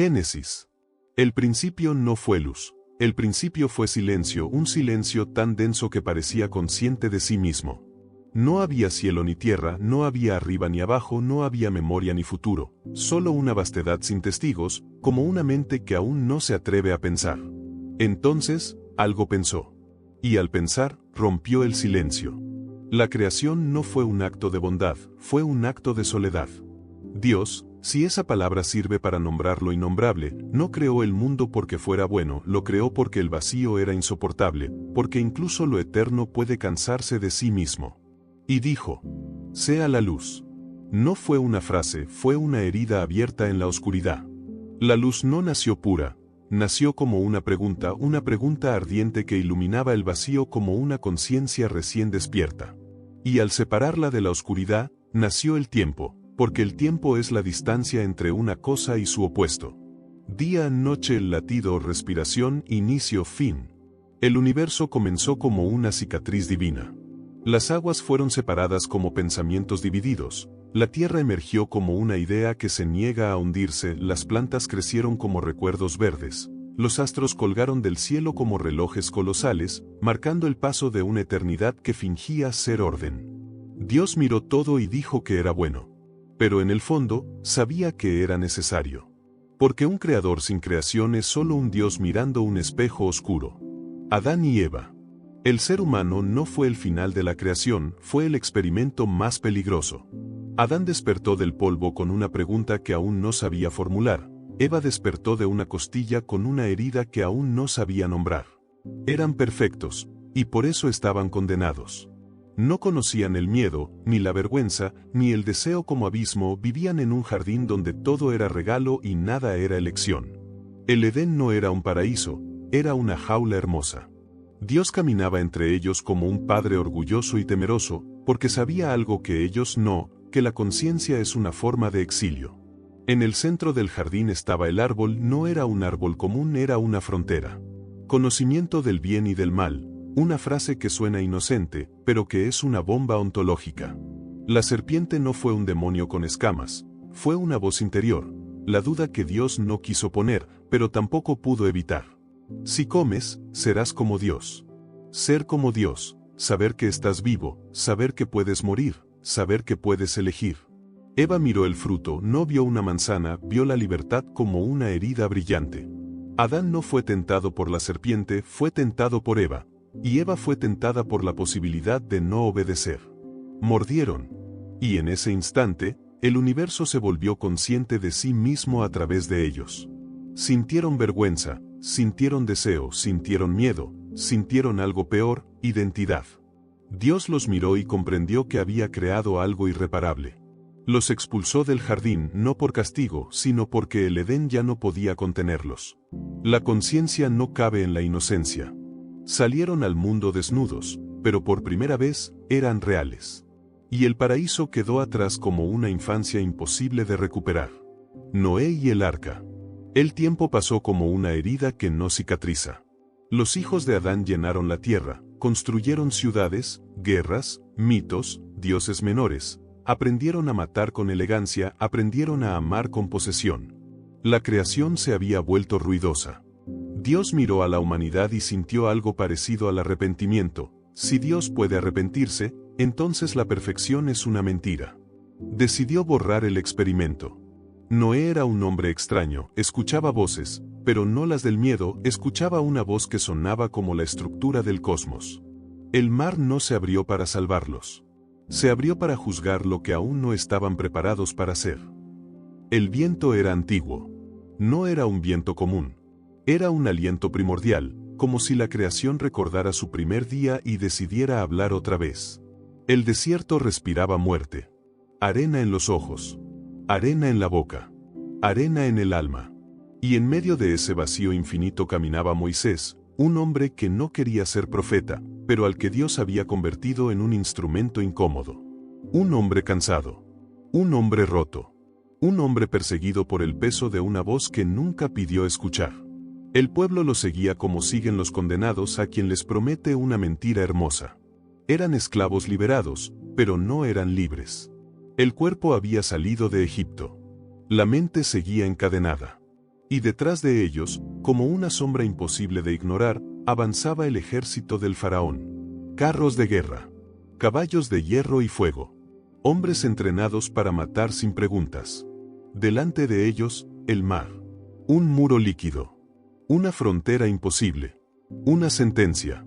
Génesis. El principio no fue luz. El principio fue silencio, un silencio tan denso que parecía consciente de sí mismo. No había cielo ni tierra, no había arriba ni abajo, no había memoria ni futuro, solo una vastedad sin testigos, como una mente que aún no se atreve a pensar. Entonces, algo pensó. Y al pensar, rompió el silencio. La creación no fue un acto de bondad, fue un acto de soledad. Dios, si esa palabra sirve para nombrar lo innombrable, no creó el mundo porque fuera bueno, lo creó porque el vacío era insoportable, porque incluso lo eterno puede cansarse de sí mismo. Y dijo: sea la luz. No fue una frase, fue una herida abierta en la oscuridad. La luz no nació pura, nació como una pregunta ardiente que iluminaba el vacío como una conciencia recién despierta. Y al separarla de la oscuridad, nació el tiempo, porque el tiempo es la distancia entre una cosa y su opuesto. Día, noche, latido, respiración, inicio, fin. El universo comenzó como una cicatriz divina. Las aguas fueron separadas como pensamientos divididos, la tierra emergió como una idea que se niega a hundirse, las plantas crecieron como recuerdos verdes, los astros colgaron del cielo como relojes colosales, marcando el paso de una eternidad que fingía ser orden. Dios miró todo y dijo que era bueno. Pero en el fondo, sabía que era necesario. Porque un creador sin creación es solo un Dios mirando un espejo oscuro. Adán y Eva. El ser humano no fue el final de la creación, fue el experimento más peligroso. Adán despertó del polvo con una pregunta que aún no sabía formular. Eva despertó de una costilla con una herida que aún no sabía nombrar. Eran perfectos, y por eso estaban condenados. No conocían el miedo, ni la vergüenza, ni el deseo como abismo, vivían en un jardín donde todo era regalo y nada era elección. El Edén no era un paraíso, era una jaula hermosa. Dios caminaba entre ellos como un padre orgulloso y temeroso, porque sabía algo que ellos no, que la conciencia es una forma de exilio. En el centro del jardín estaba el árbol, no era un árbol común, era una frontera. Conocimiento del bien y del mal, una frase que suena inocente, pero que es una bomba ontológica. La serpiente no fue un demonio con escamas, fue una voz interior, la duda que Dios no quiso poner, pero tampoco pudo evitar. Si comes, serás como Dios. Ser como Dios, saber que estás vivo, saber que puedes morir, saber que puedes elegir. Eva miró el fruto, no vio una manzana, vio la libertad como una herida brillante. Adán no fue tentado por la serpiente, fue tentado por Eva, y Eva fue tentada por la posibilidad de no obedecer. Mordieron. Y en ese instante, el universo se volvió consciente de sí mismo a través de ellos. Sintieron vergüenza, sintieron deseo, sintieron miedo, sintieron algo peor, identidad. Dios los miró y comprendió que había creado algo irreparable. Los expulsó del jardín no por castigo, sino porque el Edén ya no podía contenerlos. La conciencia no cabe en la inocencia. Salieron al mundo desnudos, pero por primera vez, eran reales. Y el paraíso quedó atrás como una infancia imposible de recuperar. Noé y el arca. El tiempo pasó como una herida que no cicatriza. Los hijos de Adán llenaron la tierra, construyeron ciudades, guerras, mitos, dioses menores, aprendieron a matar con elegancia, aprendieron a amar con posesión. La creación se había vuelto ruidosa. Dios miró a la humanidad y sintió algo parecido al arrepentimiento. Si Dios puede arrepentirse, entonces la perfección es una mentira. Decidió borrar el experimento. Noé era un hombre extraño, escuchaba voces, pero no las del miedo, escuchaba una voz que sonaba como la estructura del cosmos. El mar no se abrió para salvarlos. Se abrió para juzgar lo que aún no estaban preparados para hacer. El viento era antiguo. No era un viento común. Era un aliento primordial, como si la creación recordara su primer día y decidiera hablar otra vez. El desierto respiraba muerte. Arena en los ojos. Arena en la boca. Arena en el alma. Y en medio de ese vacío infinito caminaba Moisés, un hombre que no quería ser profeta, pero al que Dios había convertido en un instrumento incómodo. Un hombre cansado. Un hombre roto. Un hombre perseguido por el peso de una voz que nunca pidió escuchar. El pueblo lo seguía como siguen los condenados a quien les promete una mentira hermosa. Eran esclavos liberados, pero no eran libres. El cuerpo había salido de Egipto. La mente seguía encadenada. Y detrás de ellos, como una sombra imposible de ignorar, avanzaba el ejército del faraón. Carros de guerra, caballos de hierro y fuego, hombres entrenados para matar sin preguntas. Delante de ellos, el mar. Un muro líquido. Una frontera imposible. Una sentencia.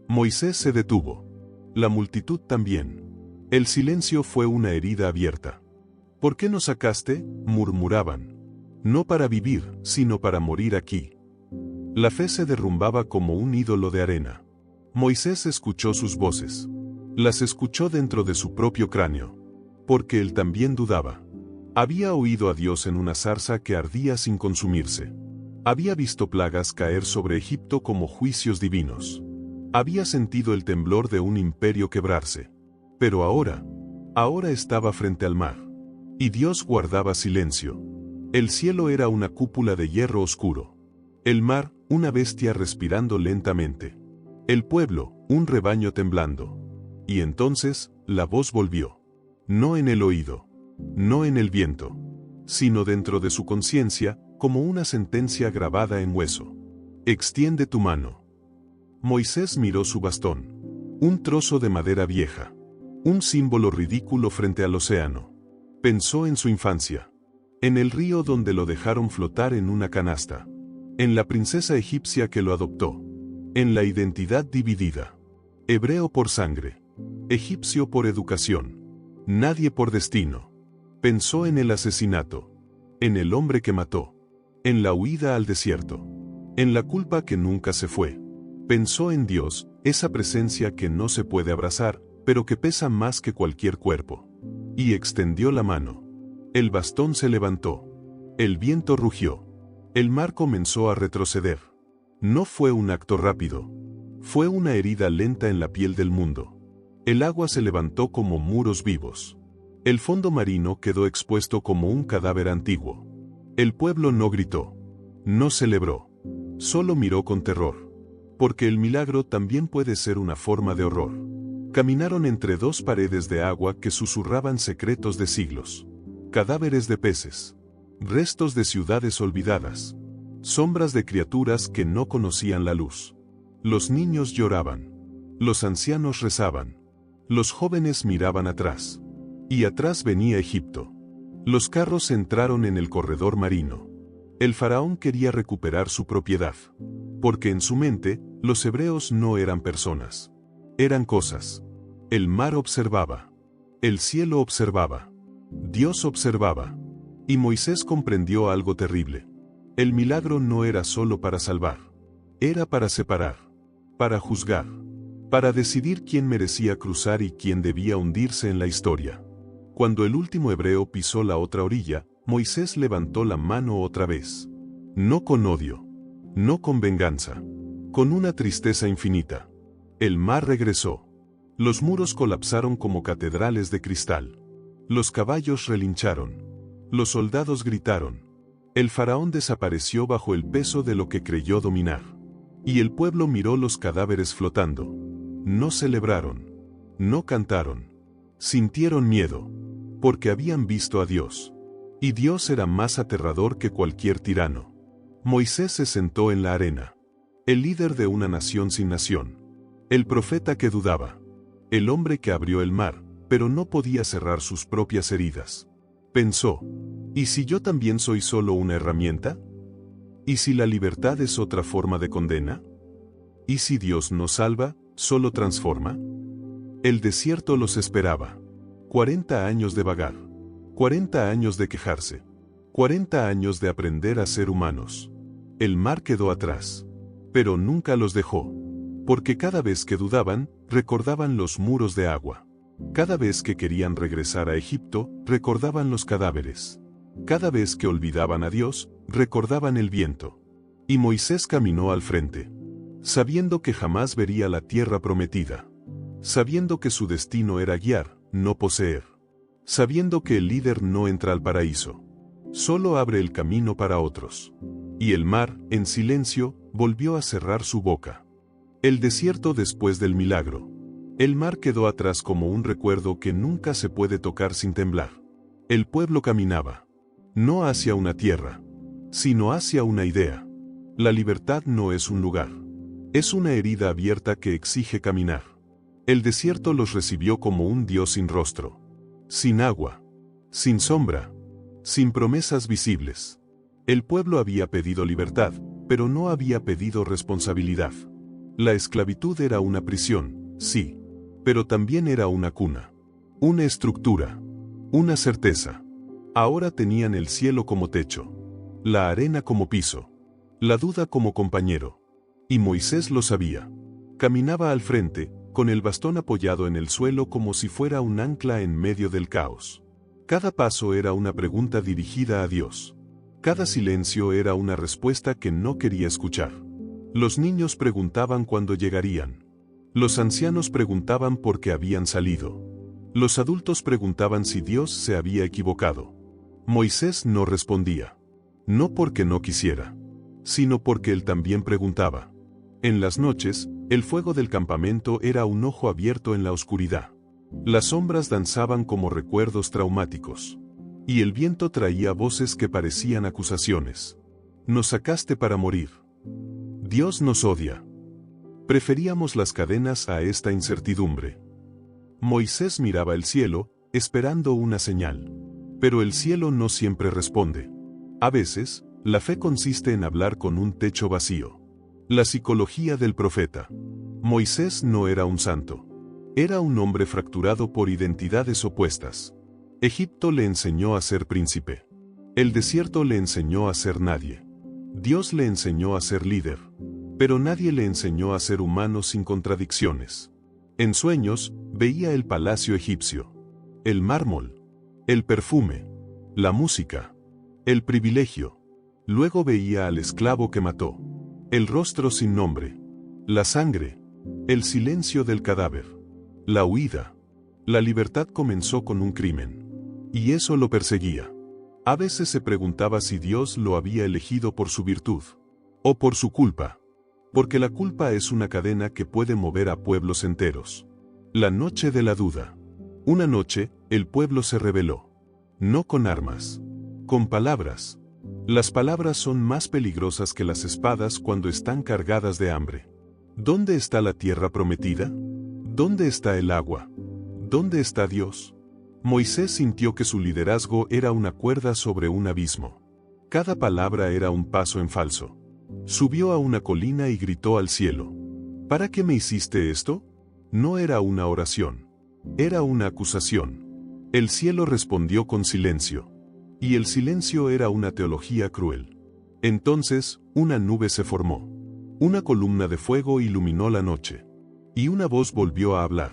Moisés se detuvo. La multitud también. El silencio fue una herida abierta. ¿Por qué nos sacaste?, murmuraban. No para vivir, sino para morir aquí. La fe se derrumbaba como un ídolo de arena. Moisés escuchó sus voces. Las escuchó dentro de su propio cráneo. Porque él también dudaba. Había oído a Dios en una zarza que ardía sin consumirse. Había visto plagas caer sobre Egipto como juicios divinos. Había sentido el temblor de un imperio quebrarse. Pero ahora estaba frente al mar. Y Dios guardaba silencio. El cielo era una cúpula de hierro oscuro. El mar, una bestia respirando lentamente. El pueblo, un rebaño temblando. Y entonces, la voz volvió. No en el oído. No en el viento. Sino dentro de su conciencia, como una sentencia grabada en hueso. Extiende tu mano. Moisés miró su bastón. Un trozo de madera vieja. Un símbolo ridículo frente al océano. Pensó en su infancia. En el río donde lo dejaron flotar en una canasta. En la princesa egipcia que lo adoptó. En la identidad dividida. Hebreo por sangre. Egipcio por educación. Nadie por destino. Pensó en el asesinato. En el hombre que mató. En la huida al desierto. En la culpa que nunca se fue. Pensó en Dios, esa presencia que no se puede abrazar, pero que pesa más que cualquier cuerpo. Y extendió la mano. El bastón se levantó. El viento rugió. El mar comenzó a retroceder. No fue un acto rápido. Fue una herida lenta en la piel del mundo. El agua se levantó como muros vivos. El fondo marino quedó expuesto como un cadáver antiguo. El pueblo no gritó. No celebró. Solo miró con terror. Porque el milagro también puede ser una forma de horror. Caminaron entre dos paredes de agua que susurraban secretos de siglos. Cadáveres de peces. Restos de ciudades olvidadas. Sombras de criaturas que no conocían la luz. Los niños lloraban. Los ancianos rezaban. Los jóvenes miraban atrás. Y atrás venía Egipto. Los carros entraron en el corredor marino. El faraón quería recuperar su propiedad. Porque en su mente, los hebreos no eran personas. Eran cosas. El mar observaba. El cielo observaba. Dios observaba. Y Moisés comprendió algo terrible. El milagro no era solo para salvar. Era para separar. Para juzgar. Para decidir quién merecía cruzar y quién debía hundirse en la historia. Cuando el último hebreo pisó la otra orilla, Moisés levantó la mano otra vez. No con odio. No con venganza. Con una tristeza infinita. El mar regresó. Los muros colapsaron como catedrales de cristal. Los caballos relincharon. Los soldados gritaron. El faraón desapareció bajo el peso de lo que creyó dominar. Y el pueblo miró los cadáveres flotando. No celebraron. No cantaron. Sintieron miedo. Porque habían visto a Dios. Y Dios era más aterrador que cualquier tirano. Moisés se sentó en la arena. El líder de una nación sin nación. El profeta que dudaba. El hombre que abrió el mar, pero no podía cerrar sus propias heridas. Pensó, ¿y si yo también soy solo una herramienta? ¿Y si la libertad es otra forma de condena? ¿Y si Dios no salva, solo transforma? El desierto los esperaba. 40 años de vagar. 40 años de quejarse. 40 años de aprender a ser humanos. El mar quedó atrás. Pero nunca los dejó. Porque cada vez que dudaban, recordaban los muros de agua. Cada vez que querían regresar a Egipto, recordaban los cadáveres. Cada vez que olvidaban a Dios, recordaban el viento. Y Moisés caminó al frente. Sabiendo que jamás vería la tierra prometida. Sabiendo que su destino era guiar, no poseer. Sabiendo que el líder no entra al paraíso. Solo abre el camino para otros. Y el mar, en silencio, volvió a cerrar su boca. El desierto después del milagro. El mar quedó atrás como un recuerdo que nunca se puede tocar sin temblar. El pueblo caminaba. No hacia una tierra. sino hacia una idea. La libertad no es un lugar. Es una herida abierta que exige caminar. El desierto los recibió como un Dios sin rostro, sin agua, sin sombra, sin promesas visibles. El pueblo había pedido libertad, pero no había pedido responsabilidad. La esclavitud era una prisión, sí, pero también era una cuna, una estructura, una certeza. Ahora tenían el cielo como techo, la arena como piso, la duda como compañero. Y Moisés lo sabía. Caminaba al frente, con el bastón apoyado en el suelo como si fuera un ancla en medio del caos. Cada paso era una pregunta dirigida a Dios. Cada silencio era una respuesta que no quería escuchar. Los niños preguntaban cuándo llegarían. Los ancianos preguntaban por qué habían salido. Los adultos preguntaban si Dios se había equivocado. Moisés no respondía. No porque no quisiera, sino porque él también preguntaba. En las noches, el fuego del campamento era un ojo abierto en la oscuridad. Las sombras danzaban como recuerdos traumáticos. Y el viento traía voces que parecían acusaciones. Nos sacaste para morir. Dios nos odia. Preferíamos las cadenas a esta incertidumbre. Moisés miraba el cielo, esperando una señal. Pero el cielo no siempre responde. A veces, la fe consiste en hablar con un techo vacío. La psicología del profeta. Moisés no era un santo. Era un hombre fracturado por identidades opuestas. Egipto le enseñó a ser príncipe. El desierto le enseñó a ser nadie. Dios le enseñó a ser líder. Pero nadie le enseñó a ser humano sin contradicciones. En sueños, veía el palacio egipcio, el mármol, el perfume, la música, el privilegio. Luego veía al esclavo que mató, el rostro sin nombre, la sangre, el silencio del cadáver, la huida. La libertad comenzó con un crimen. Y eso lo perseguía. A veces se preguntaba si Dios lo había elegido por su virtud, o por su culpa. Porque la culpa es una cadena que puede mover a pueblos enteros. La noche de la duda. Una noche, el pueblo se rebeló. No con armas, con palabras. Las palabras son más peligrosas que las espadas cuando están cargadas de hambre. ¿Dónde está la tierra prometida? ¿Dónde está el agua? ¿Dónde está Dios? Moisés sintió que su liderazgo era una cuerda sobre un abismo. Cada palabra era un paso en falso. Subió a una colina y gritó al cielo. ¿Para qué me hiciste esto? No era una oración. Era una acusación. El cielo respondió con silencio. Y el silencio era una teología cruel. Entonces, una nube se formó. Una columna de fuego iluminó la noche. Y una voz volvió a hablar.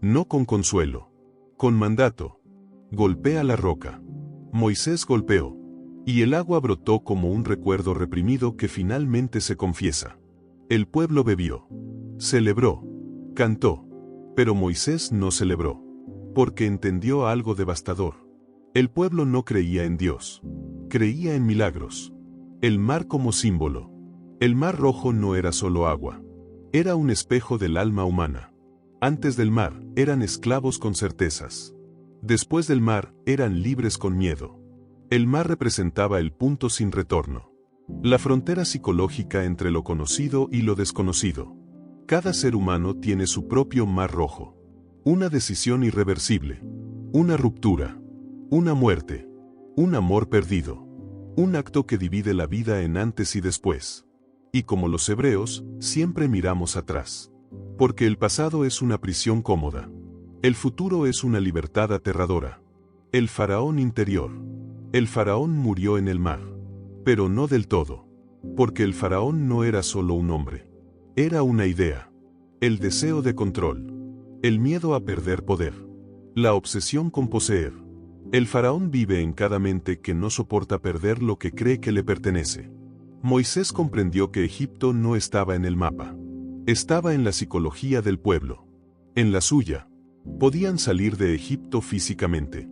No con consuelo. Con mandato. Golpea la roca. Moisés golpeó. Y el agua brotó como un recuerdo reprimido que finalmente se confiesa. El pueblo bebió. Celebró. Cantó. Pero Moisés no celebró. Porque entendió algo devastador. El pueblo no creía en Dios. Creía en milagros. El mar como símbolo. El mar rojo no era solo agua. Era un espejo del alma humana. Antes del mar, eran esclavos con certezas. Después del mar, eran libres con miedo. El mar representaba el punto sin retorno. La frontera psicológica entre lo conocido y lo desconocido. Cada ser humano tiene su propio mar rojo. Una decisión irreversible. Una ruptura. Una muerte. Un amor perdido. Un acto que divide la vida en antes y después. Y como los hebreos, siempre miramos atrás. Porque el pasado es una prisión cómoda. El futuro es una libertad aterradora. El faraón interior. El faraón murió en el mar. Pero no del todo. Porque el faraón no era solo un hombre. Era una idea. El deseo de control. El miedo a perder poder. La obsesión con poseer. El faraón vive en cada mente que no soporta perder lo que cree que le pertenece. Moisés comprendió que Egipto no estaba en el mapa. Estaba en la psicología del pueblo. En la suya. Podían salir de Egipto físicamente.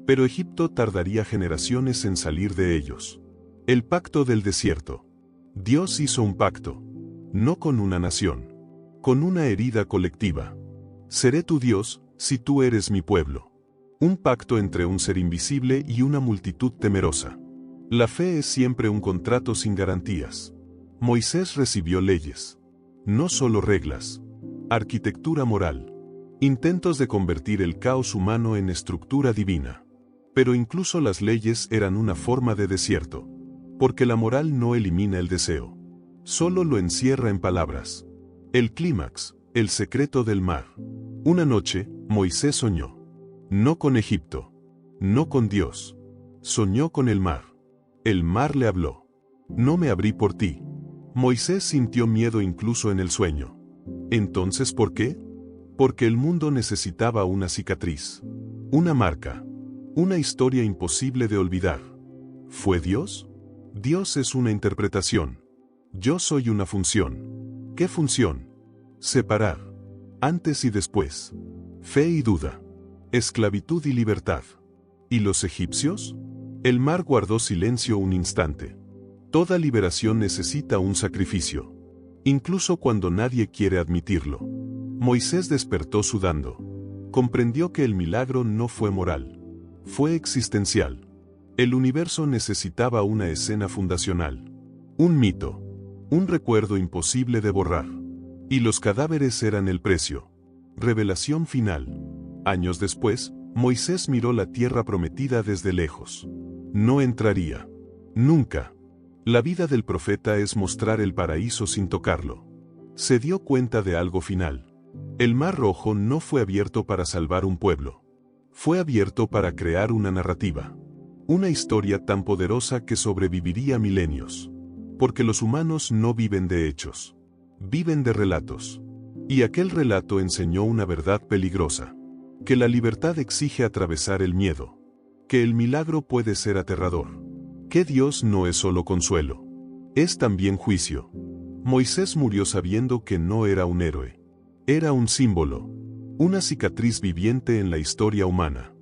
Pero Egipto tardaría generaciones en salir de ellos. El pacto del desierto. Dios hizo un pacto. No con una nación. Con una herida colectiva. Seré tu Dios, si tú eres mi pueblo. Un pacto entre un ser invisible y una multitud temerosa. La fe es siempre un contrato sin garantías. Moisés recibió leyes. No solo reglas. Arquitectura moral. Intentos de convertir el caos humano en estructura divina. Pero incluso las leyes eran una forma de desierto. Porque la moral no elimina el deseo. Solo lo encierra en palabras. El clímax, el secreto del mar. Una noche, Moisés soñó. No con Egipto. No con Dios. Soñó con el mar. El mar le habló. No me abrí por ti. Moisés sintió miedo incluso en el sueño. Entonces, ¿por qué? Porque el mundo necesitaba una cicatriz. Una marca. Una historia imposible de olvidar. ¿Fue Dios? Dios es una interpretación. Yo soy una función. ¿Qué función? Separar. Antes y después. Fe y duda. Esclavitud y libertad. ¿Y los egipcios? El mar guardó silencio un instante. Toda liberación necesita un sacrificio. Incluso cuando nadie quiere admitirlo. Moisés despertó sudando. Comprendió que el milagro no fue moral. Fue existencial. El universo necesitaba una escena fundacional. Un mito. Un recuerdo imposible de borrar. Y los cadáveres eran el precio. Revelación final. Años después, Moisés miró la tierra prometida desde lejos. No entraría. Nunca. La vida del profeta es mostrar el paraíso sin tocarlo. Se dio cuenta de algo final. El Mar Rojo no fue abierto para salvar un pueblo. Fue abierto para crear una narrativa. Una historia tan poderosa que sobreviviría milenios. Porque los humanos no viven de hechos. Viven de relatos. Y aquel relato enseñó una verdad peligrosa. Que la libertad exige atravesar el miedo. Que el milagro puede ser aterrador. Que Dios no es solo consuelo. Es también juicio. Moisés murió sabiendo que no era un héroe. Era un símbolo. Una cicatriz viviente en la historia humana.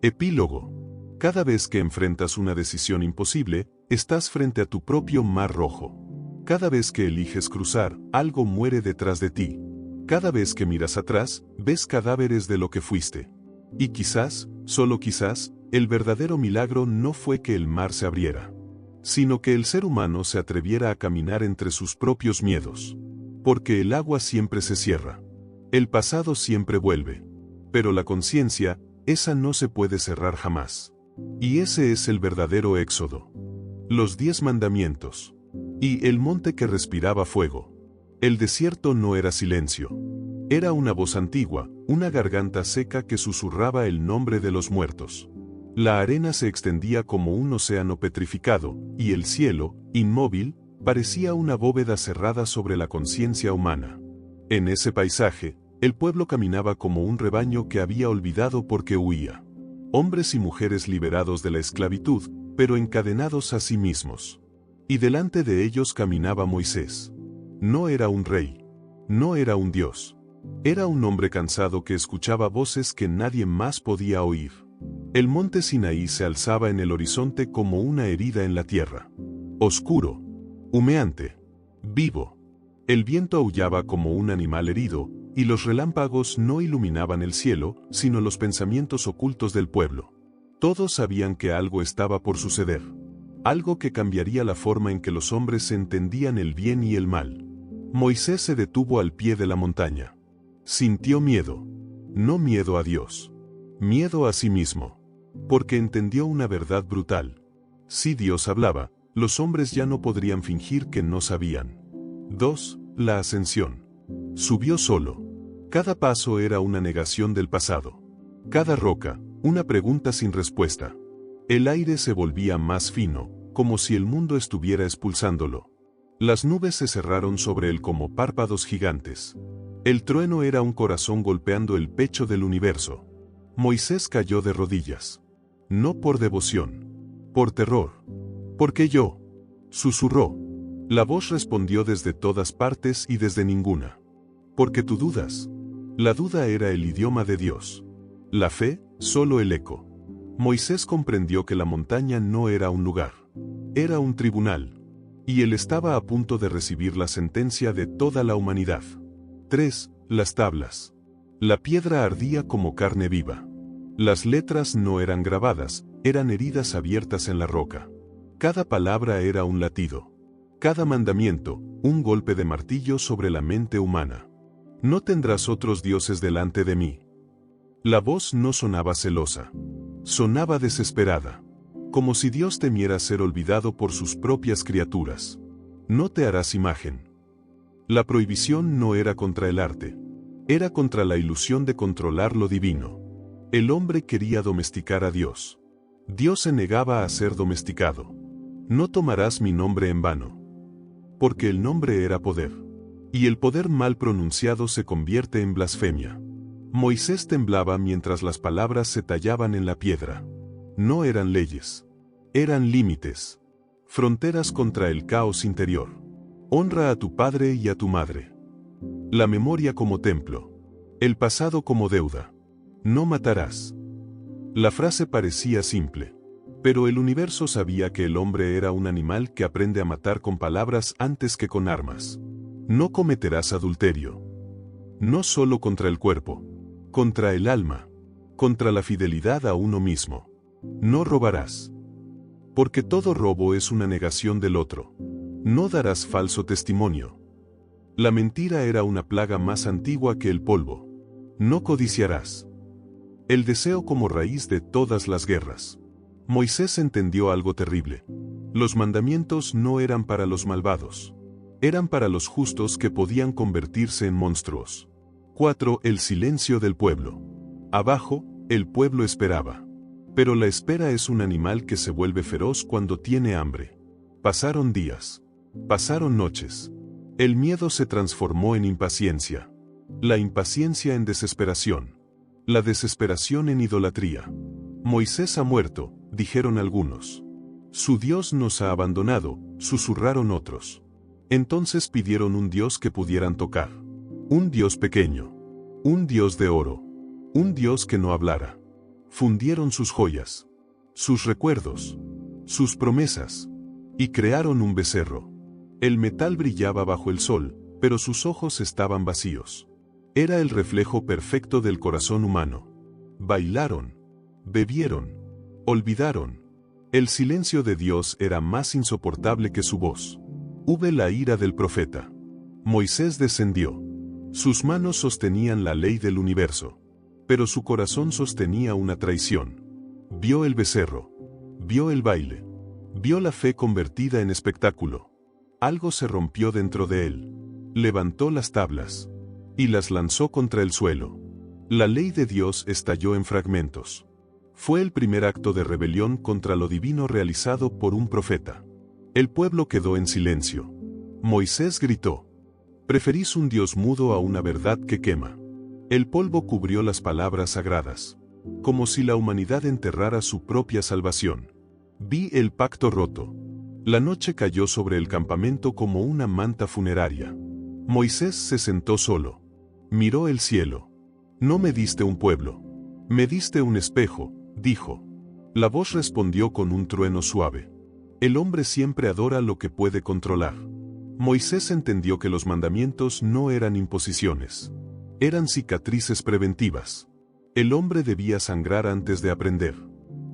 Epílogo. Cada vez que enfrentas una decisión imposible, estás frente a tu propio Mar Rojo. Cada vez que eliges cruzar, algo muere detrás de ti. Cada vez que miras atrás, ves cadáveres de lo que fuiste. Y quizás, solo quizás, el verdadero milagro no fue que el mar se abriera, sino que el ser humano se atreviera a caminar entre sus propios miedos. Porque el agua siempre se cierra. El pasado siempre vuelve. Pero la conciencia, esa no se puede cerrar jamás. Y ese es el verdadero éxodo. Los 10 mandamientos. Y el monte que respiraba fuego. El desierto no era silencio. Era una voz antigua, una garganta seca que susurraba el nombre de los muertos. La arena se extendía como un océano petrificado, y el cielo, inmóvil, parecía una bóveda cerrada sobre la conciencia humana. En ese paisaje, el pueblo caminaba como un rebaño que había olvidado porque huía. Hombres y mujeres liberados de la esclavitud, pero encadenados a sí mismos. Y delante de ellos caminaba Moisés. No era un rey. No era un dios. Era un hombre cansado que escuchaba voces que nadie más podía oír. El monte Sinaí se alzaba en el horizonte como una herida en la tierra. Oscuro. Humeante. Vivo. El viento aullaba como un animal herido, y los relámpagos no iluminaban el cielo, sino los pensamientos ocultos del pueblo. Todos sabían que algo estaba por suceder. Algo que cambiaría la forma en que los hombres entendían el bien y el mal. Moisés se detuvo al pie de la montaña. Sintió miedo. No miedo a Dios. Miedo a sí mismo. Porque entendió una verdad brutal. Si Dios hablaba, los hombres ya no podrían fingir que no sabían. 2. La ascensión. Subió solo. Cada paso era una negación del pasado. Cada roca, una pregunta sin respuesta. El aire se volvía más fino, como si el mundo estuviera expulsándolo. Las nubes se cerraron sobre él como párpados gigantes. El trueno era un corazón golpeando el pecho del universo. Moisés cayó de rodillas. No por devoción. Por terror. «¿Porque yo?», susurró. La voz respondió desde todas partes y desde ninguna. «Porque tú dudas». La duda era el idioma de Dios. La fe, solo el eco. Moisés comprendió que la montaña no era un lugar. Era un tribunal. Y él estaba a punto de recibir la sentencia de toda la humanidad. 3. Las tablas. La piedra ardía como carne viva. Las letras no eran grabadas, eran heridas abiertas en la roca. Cada palabra era un latido. Cada mandamiento, un golpe de martillo sobre la mente humana. No tendrás otros dioses delante de mí. La voz no sonaba celosa. Sonaba desesperada. Como si Dios temiera ser olvidado por sus propias criaturas. No te harás imagen. La prohibición no era contra el arte. Era contra la ilusión de controlar lo divino. El hombre quería domesticar a Dios. Dios se negaba a ser domesticado. No tomarás mi nombre en vano. Porque el nombre era poder. Y el poder mal pronunciado se convierte en blasfemia. Moisés temblaba mientras las palabras se tallaban en la piedra. No eran leyes. Eran límites. Fronteras contra el caos interior. Honra a tu padre y a tu madre. La memoria como templo. El pasado como deuda. No matarás. La frase parecía simple. Pero el universo sabía que el hombre era un animal que aprende a matar con palabras antes que con armas. No cometerás adulterio. No solo contra el cuerpo. Contra el alma. Contra la fidelidad a uno mismo. No robarás. Porque todo robo es una negación del otro. No darás falso testimonio. La mentira era una plaga más antigua que el polvo. No codiciarás. El deseo como raíz de todas las guerras. Moisés entendió algo terrible. Los mandamientos no eran para los malvados. Eran para los justos que podían convertirse en monstruos. 4. El silencio del pueblo. Abajo, el pueblo esperaba. Pero la espera es un animal que se vuelve feroz cuando tiene hambre. Pasaron días. Pasaron noches. El miedo se transformó en impaciencia. La impaciencia en desesperación. La desesperación en idolatría. Moisés ha muerto, dijeron algunos. Su Dios nos ha abandonado, susurraron otros. Entonces pidieron un Dios que pudieran tocar. Un Dios pequeño. Un Dios de oro. Un Dios que no hablara. Fundieron sus joyas. Sus recuerdos. Sus promesas. Y crearon un becerro. El metal brillaba bajo el sol, pero sus ojos estaban vacíos. Era el reflejo perfecto del corazón humano. Bailaron. Bebieron. Olvidaron. El silencio de Dios era más insoportable que su voz. Hube la ira del profeta. Moisés descendió. Sus manos sostenían la ley del universo. Pero su corazón sostenía una traición. Vio el becerro. Vio el baile. Vio la fe convertida en espectáculo. Algo se rompió dentro de él. Levantó las tablas. Y las lanzó contra el suelo. La ley de Dios estalló en fragmentos. Fue el primer acto de rebelión contra lo divino realizado por un profeta. El pueblo quedó en silencio. Moisés gritó: «Preferís un Dios mudo a una verdad que quema». El polvo cubrió las palabras sagradas. Como si la humanidad enterrara su propia salvación. Vi el pacto roto. La noche cayó sobre el campamento como una manta funeraria. Moisés se sentó solo. Miró el cielo. «No me diste un pueblo. Me diste un espejo», dijo. La voz respondió con un trueno suave. El hombre siempre adora lo que puede controlar. Moisés entendió que los mandamientos no eran imposiciones. Eran cicatrices preventivas. El hombre debía sangrar antes de aprender.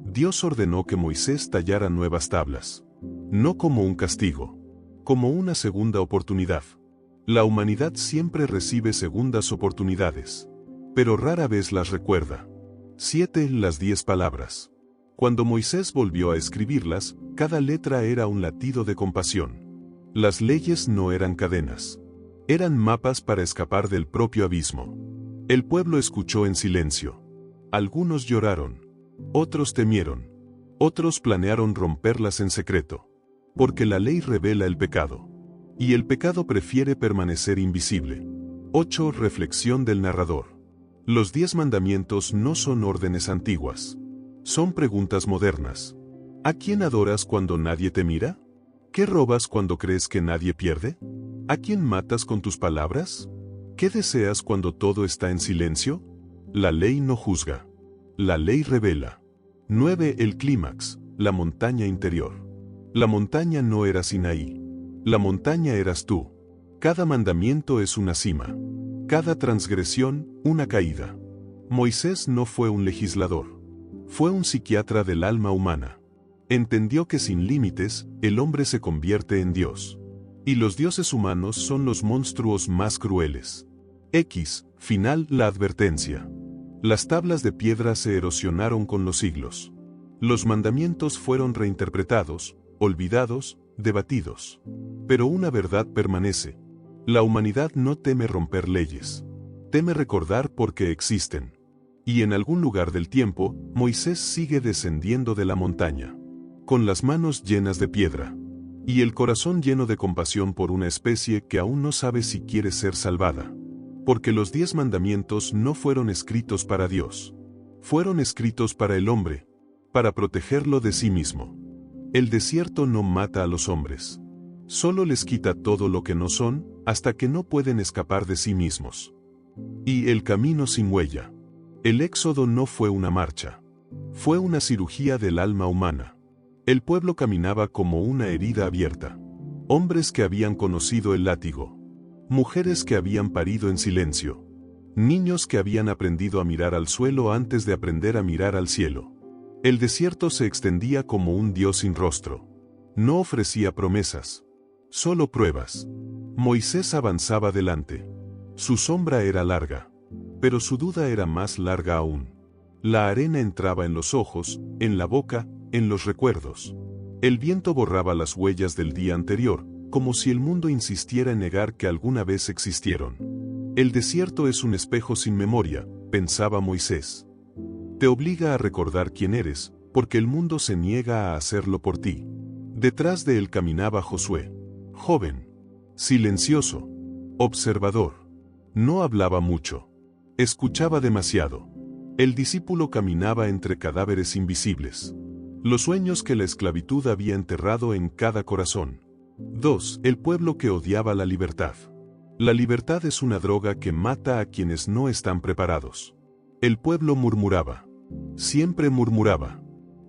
Dios ordenó que Moisés tallara nuevas tablas. No como un castigo. Como una segunda oportunidad. La humanidad siempre recibe segundas oportunidades. Pero rara vez las recuerda. 7. Las 10 palabras. Cuando Moisés volvió a escribirlas, cada letra era un latido de compasión. Las leyes no eran cadenas. Eran mapas para escapar del propio abismo. El pueblo escuchó en silencio. Algunos lloraron. Otros temieron. Otros planearon romperlas en secreto. Porque la ley revela el pecado. Y el pecado prefiere permanecer invisible. 8. Reflexión del narrador. Los 10 mandamientos no son órdenes antiguas. Son preguntas modernas. ¿A quién adoras cuando nadie te mira? ¿Qué robas cuando crees que nadie pierde? ¿A quién matas con tus palabras? ¿Qué deseas cuando todo está en silencio? La ley no juzga. La ley revela. 9. El clímax, la montaña interior. La montaña no era Sinaí. La montaña eras tú. Cada mandamiento es una cima. Cada transgresión, una caída. Moisés no fue un legislador. Fue un psiquiatra del alma humana. Entendió que sin límites, el hombre se convierte en Dios. Y los dioses humanos son los monstruos más crueles. Final la advertencia. Las tablas de piedra se erosionaron con los siglos. Los mandamientos fueron reinterpretados, olvidados, debatidos. Pero una verdad permanece. La humanidad no teme romper leyes. Teme recordar por qué existen. Y en algún lugar del tiempo, Moisés sigue descendiendo de la montaña, con las manos llenas de piedra, y el corazón lleno de compasión por una especie que aún no sabe si quiere ser salvada. Porque los 10 mandamientos no fueron escritos para Dios. Fueron escritos para el hombre, para protegerlo de sí mismo. El desierto no mata a los hombres. Solo les quita todo lo que no son, hasta que no pueden escapar de sí mismos. Y el camino sin huella. El éxodo no fue una marcha. Fue una cirugía del alma humana. El pueblo caminaba como una herida abierta. Hombres que habían conocido el látigo. Mujeres que habían parido en silencio. Niños que habían aprendido a mirar al suelo antes de aprender a mirar al cielo. El desierto se extendía como un Dios sin rostro. No ofrecía promesas. Solo pruebas. Moisés avanzaba delante. Su sombra era larga. Pero su duda era más larga aún. La arena entraba en los ojos, en la boca, en los recuerdos. El viento borraba las huellas del día anterior, como si el mundo insistiera en negar que alguna vez existieron. El desierto es un espejo sin memoria, pensaba Moisés. Te obliga a recordar quién eres, porque el mundo se niega a hacerlo por ti. Detrás de él caminaba Josué, joven, silencioso, observador. No hablaba mucho. Escuchaba demasiado. El discípulo caminaba entre cadáveres invisibles. Los sueños que la esclavitud había enterrado en cada corazón. 2. El pueblo que odiaba la libertad. La libertad es una droga que mata a quienes no están preparados. El pueblo murmuraba. Siempre murmuraba.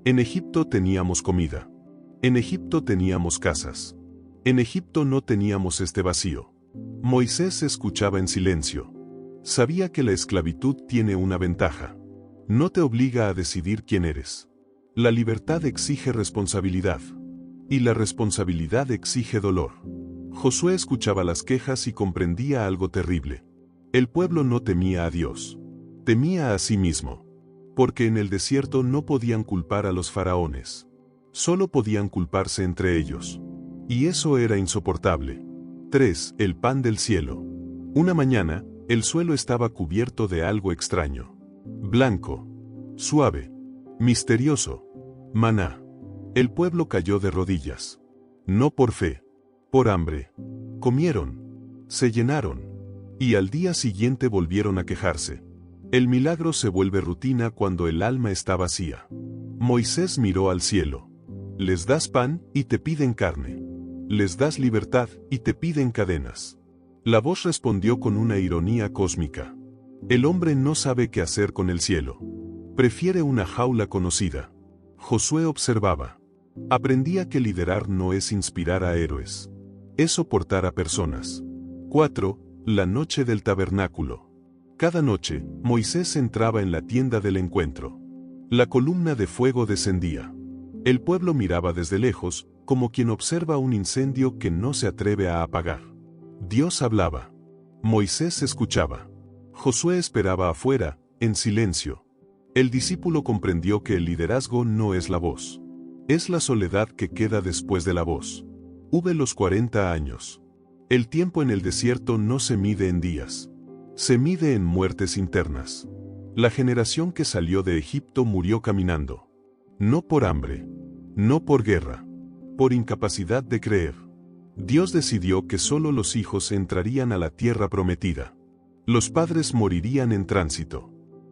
En Egipto teníamos comida. En Egipto teníamos casas. En Egipto no teníamos este vacío. Moisés escuchaba en silencio. Sabía que la esclavitud tiene una ventaja. No te obliga a decidir quién eres. La libertad exige responsabilidad. Y la responsabilidad exige dolor. Josué escuchaba las quejas y comprendía algo terrible. El pueblo no temía a Dios. Temía a sí mismo. Porque en el desierto no podían culpar a los faraones. Solo podían culparse entre ellos. Y eso era insoportable. 3. El pan del cielo. Una mañana, el suelo estaba cubierto de algo extraño. Blanco. Suave. Misterioso. Maná. El pueblo cayó de rodillas. No por fe. Por hambre. Comieron. Se llenaron. Y al día siguiente volvieron a quejarse. El milagro se vuelve rutina cuando el alma está vacía. Moisés miró al cielo. Les das pan y te piden carne. Les das libertad y te piden cadenas. La voz respondió con una ironía cósmica. El hombre no sabe qué hacer con el cielo. Prefiere una jaula conocida. Josué observaba. Aprendía que liderar no es inspirar a héroes. Es soportar a personas. 4. La noche del tabernáculo. Cada noche, Moisés entraba en la tienda del encuentro. La columna de fuego descendía. El pueblo miraba desde lejos, como quien observa un incendio que no se atreve a apagar. Dios hablaba. Moisés escuchaba. Josué esperaba afuera, en silencio. El discípulo comprendió que el liderazgo no es la voz. Es la soledad que queda después de la voz. Los 40 años. El tiempo en el desierto no se mide en días. Se mide en muertes internas. La generación que salió de Egipto murió caminando. No por hambre. No por guerra. Por incapacidad de creer. Dios decidió que solo los hijos entrarían a la tierra prometida. Los padres morirían en tránsito.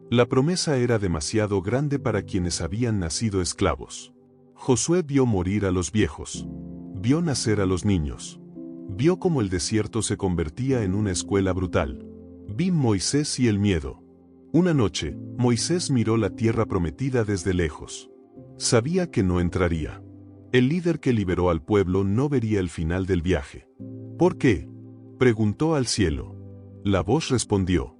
La promesa era demasiado grande para quienes habían nacido esclavos. Josué vio morir a los viejos. Vio nacer a los niños. Vio cómo el desierto se convertía en una escuela brutal. Vi Moisés y el miedo. Una noche, Moisés miró la tierra prometida desde lejos. Sabía que no entraría. El líder que liberó al pueblo no vería el final del viaje. ¿Por qué? Preguntó al cielo. La voz respondió.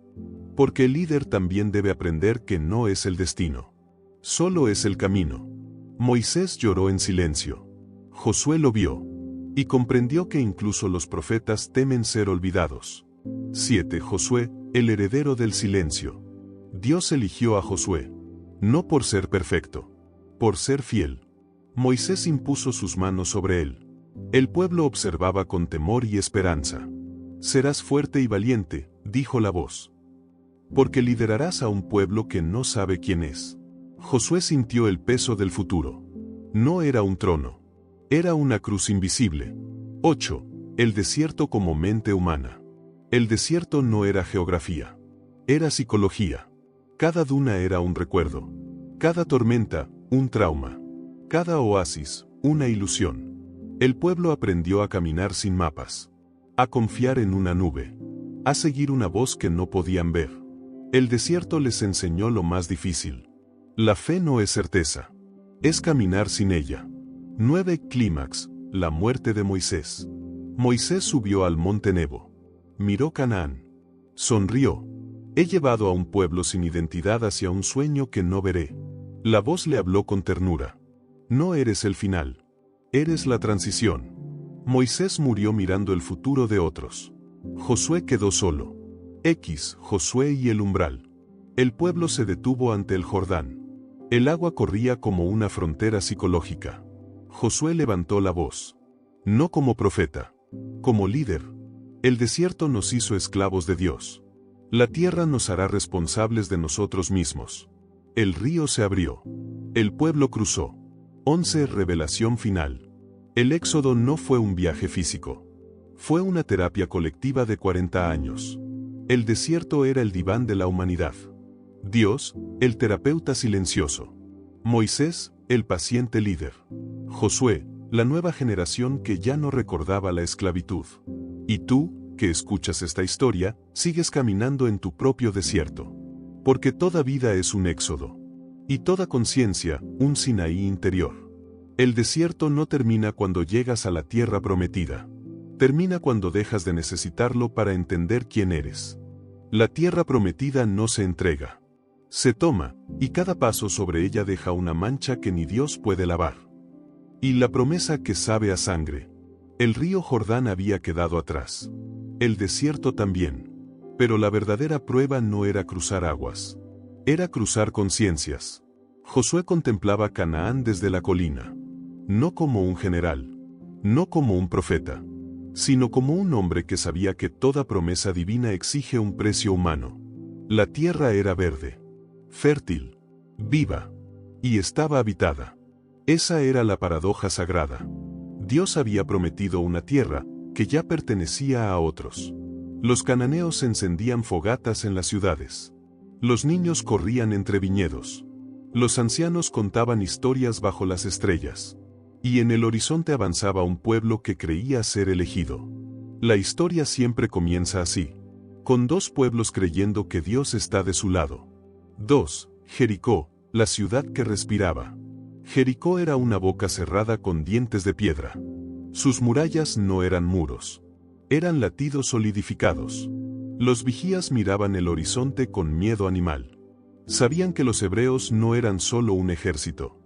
Porque el líder también debe aprender que no es el destino. Solo es el camino. Moisés lloró en silencio. Josué lo vio. Y comprendió que incluso los profetas temen ser olvidados. 7. Josué, el heredero del silencio. Dios eligió a Josué. No por ser perfecto. Por ser fiel. Moisés impuso sus manos sobre él. El pueblo observaba con temor y esperanza. Serás fuerte y valiente, dijo la voz. Porque liderarás a un pueblo que no sabe quién es. Josué sintió el peso del futuro. No era un trono. Era una cruz invisible. 8. El desierto como mente humana. El desierto no era geografía. Era psicología. Cada duna era un recuerdo. Cada tormenta, un trauma. Cada oasis, una ilusión. El pueblo aprendió a caminar sin mapas. A confiar en una nube. A seguir una voz que no podían ver. El desierto les enseñó lo más difícil. La fe no es certeza. Es caminar sin ella. 9. Clímax, la muerte de Moisés. Moisés subió al monte Nebo. Miró Canaán. Sonrió. He llevado a un pueblo sin identidad hacia un sueño que no veré. La voz le habló con ternura. No eres el final. Eres la transición. Moisés murió mirando el futuro de otros. Josué quedó solo. Josué y el umbral. El pueblo se detuvo ante el Jordán. El agua corría como una frontera psicológica. Josué levantó la voz. No como profeta. Como líder. El desierto nos hizo esclavos de Dios. La tierra nos hará responsables de nosotros mismos. El río se abrió. El pueblo cruzó. 11. Revelación final. El éxodo no fue un viaje físico. Fue una terapia colectiva de 40 años. El desierto era el diván de la humanidad. Dios, el terapeuta silencioso. Moisés, el paciente líder. Josué, la nueva generación que ya no recordaba la esclavitud. Y tú, que escuchas esta historia, sigues caminando en tu propio desierto. Porque toda vida es un éxodo. Y toda conciencia, un Sinaí interior. El desierto no termina cuando llegas a la tierra prometida. Termina cuando dejas de necesitarlo para entender quién eres. La tierra prometida no se entrega. Se toma, y cada paso sobre ella deja una mancha que ni Dios puede lavar. Y la promesa que sabe a sangre. El río Jordán había quedado atrás. El desierto también. Pero la verdadera prueba no era cruzar aguas. Era cruzar conciencias. Josué contemplaba Canaán desde la colina. No como un general. No como un profeta. Sino como un hombre que sabía que toda promesa divina exige un precio humano. La tierra era verde. Fértil, viva, y estaba habitada. Esa era la paradoja sagrada. Dios había prometido una tierra que ya pertenecía a otros. Los cananeos encendían fogatas en las ciudades. Los niños corrían entre viñedos. Los ancianos contaban historias bajo las estrellas. Y en el horizonte avanzaba un pueblo que creía ser elegido. La historia siempre comienza así. Con dos pueblos creyendo que Dios está de su lado. 2. Jericó, la ciudad que respiraba. Jericó era una boca cerrada con dientes de piedra. Sus murallas no eran muros. Eran latidos solidificados. Los vigías miraban el horizonte con miedo animal. Sabían que los hebreos no eran solo un ejército.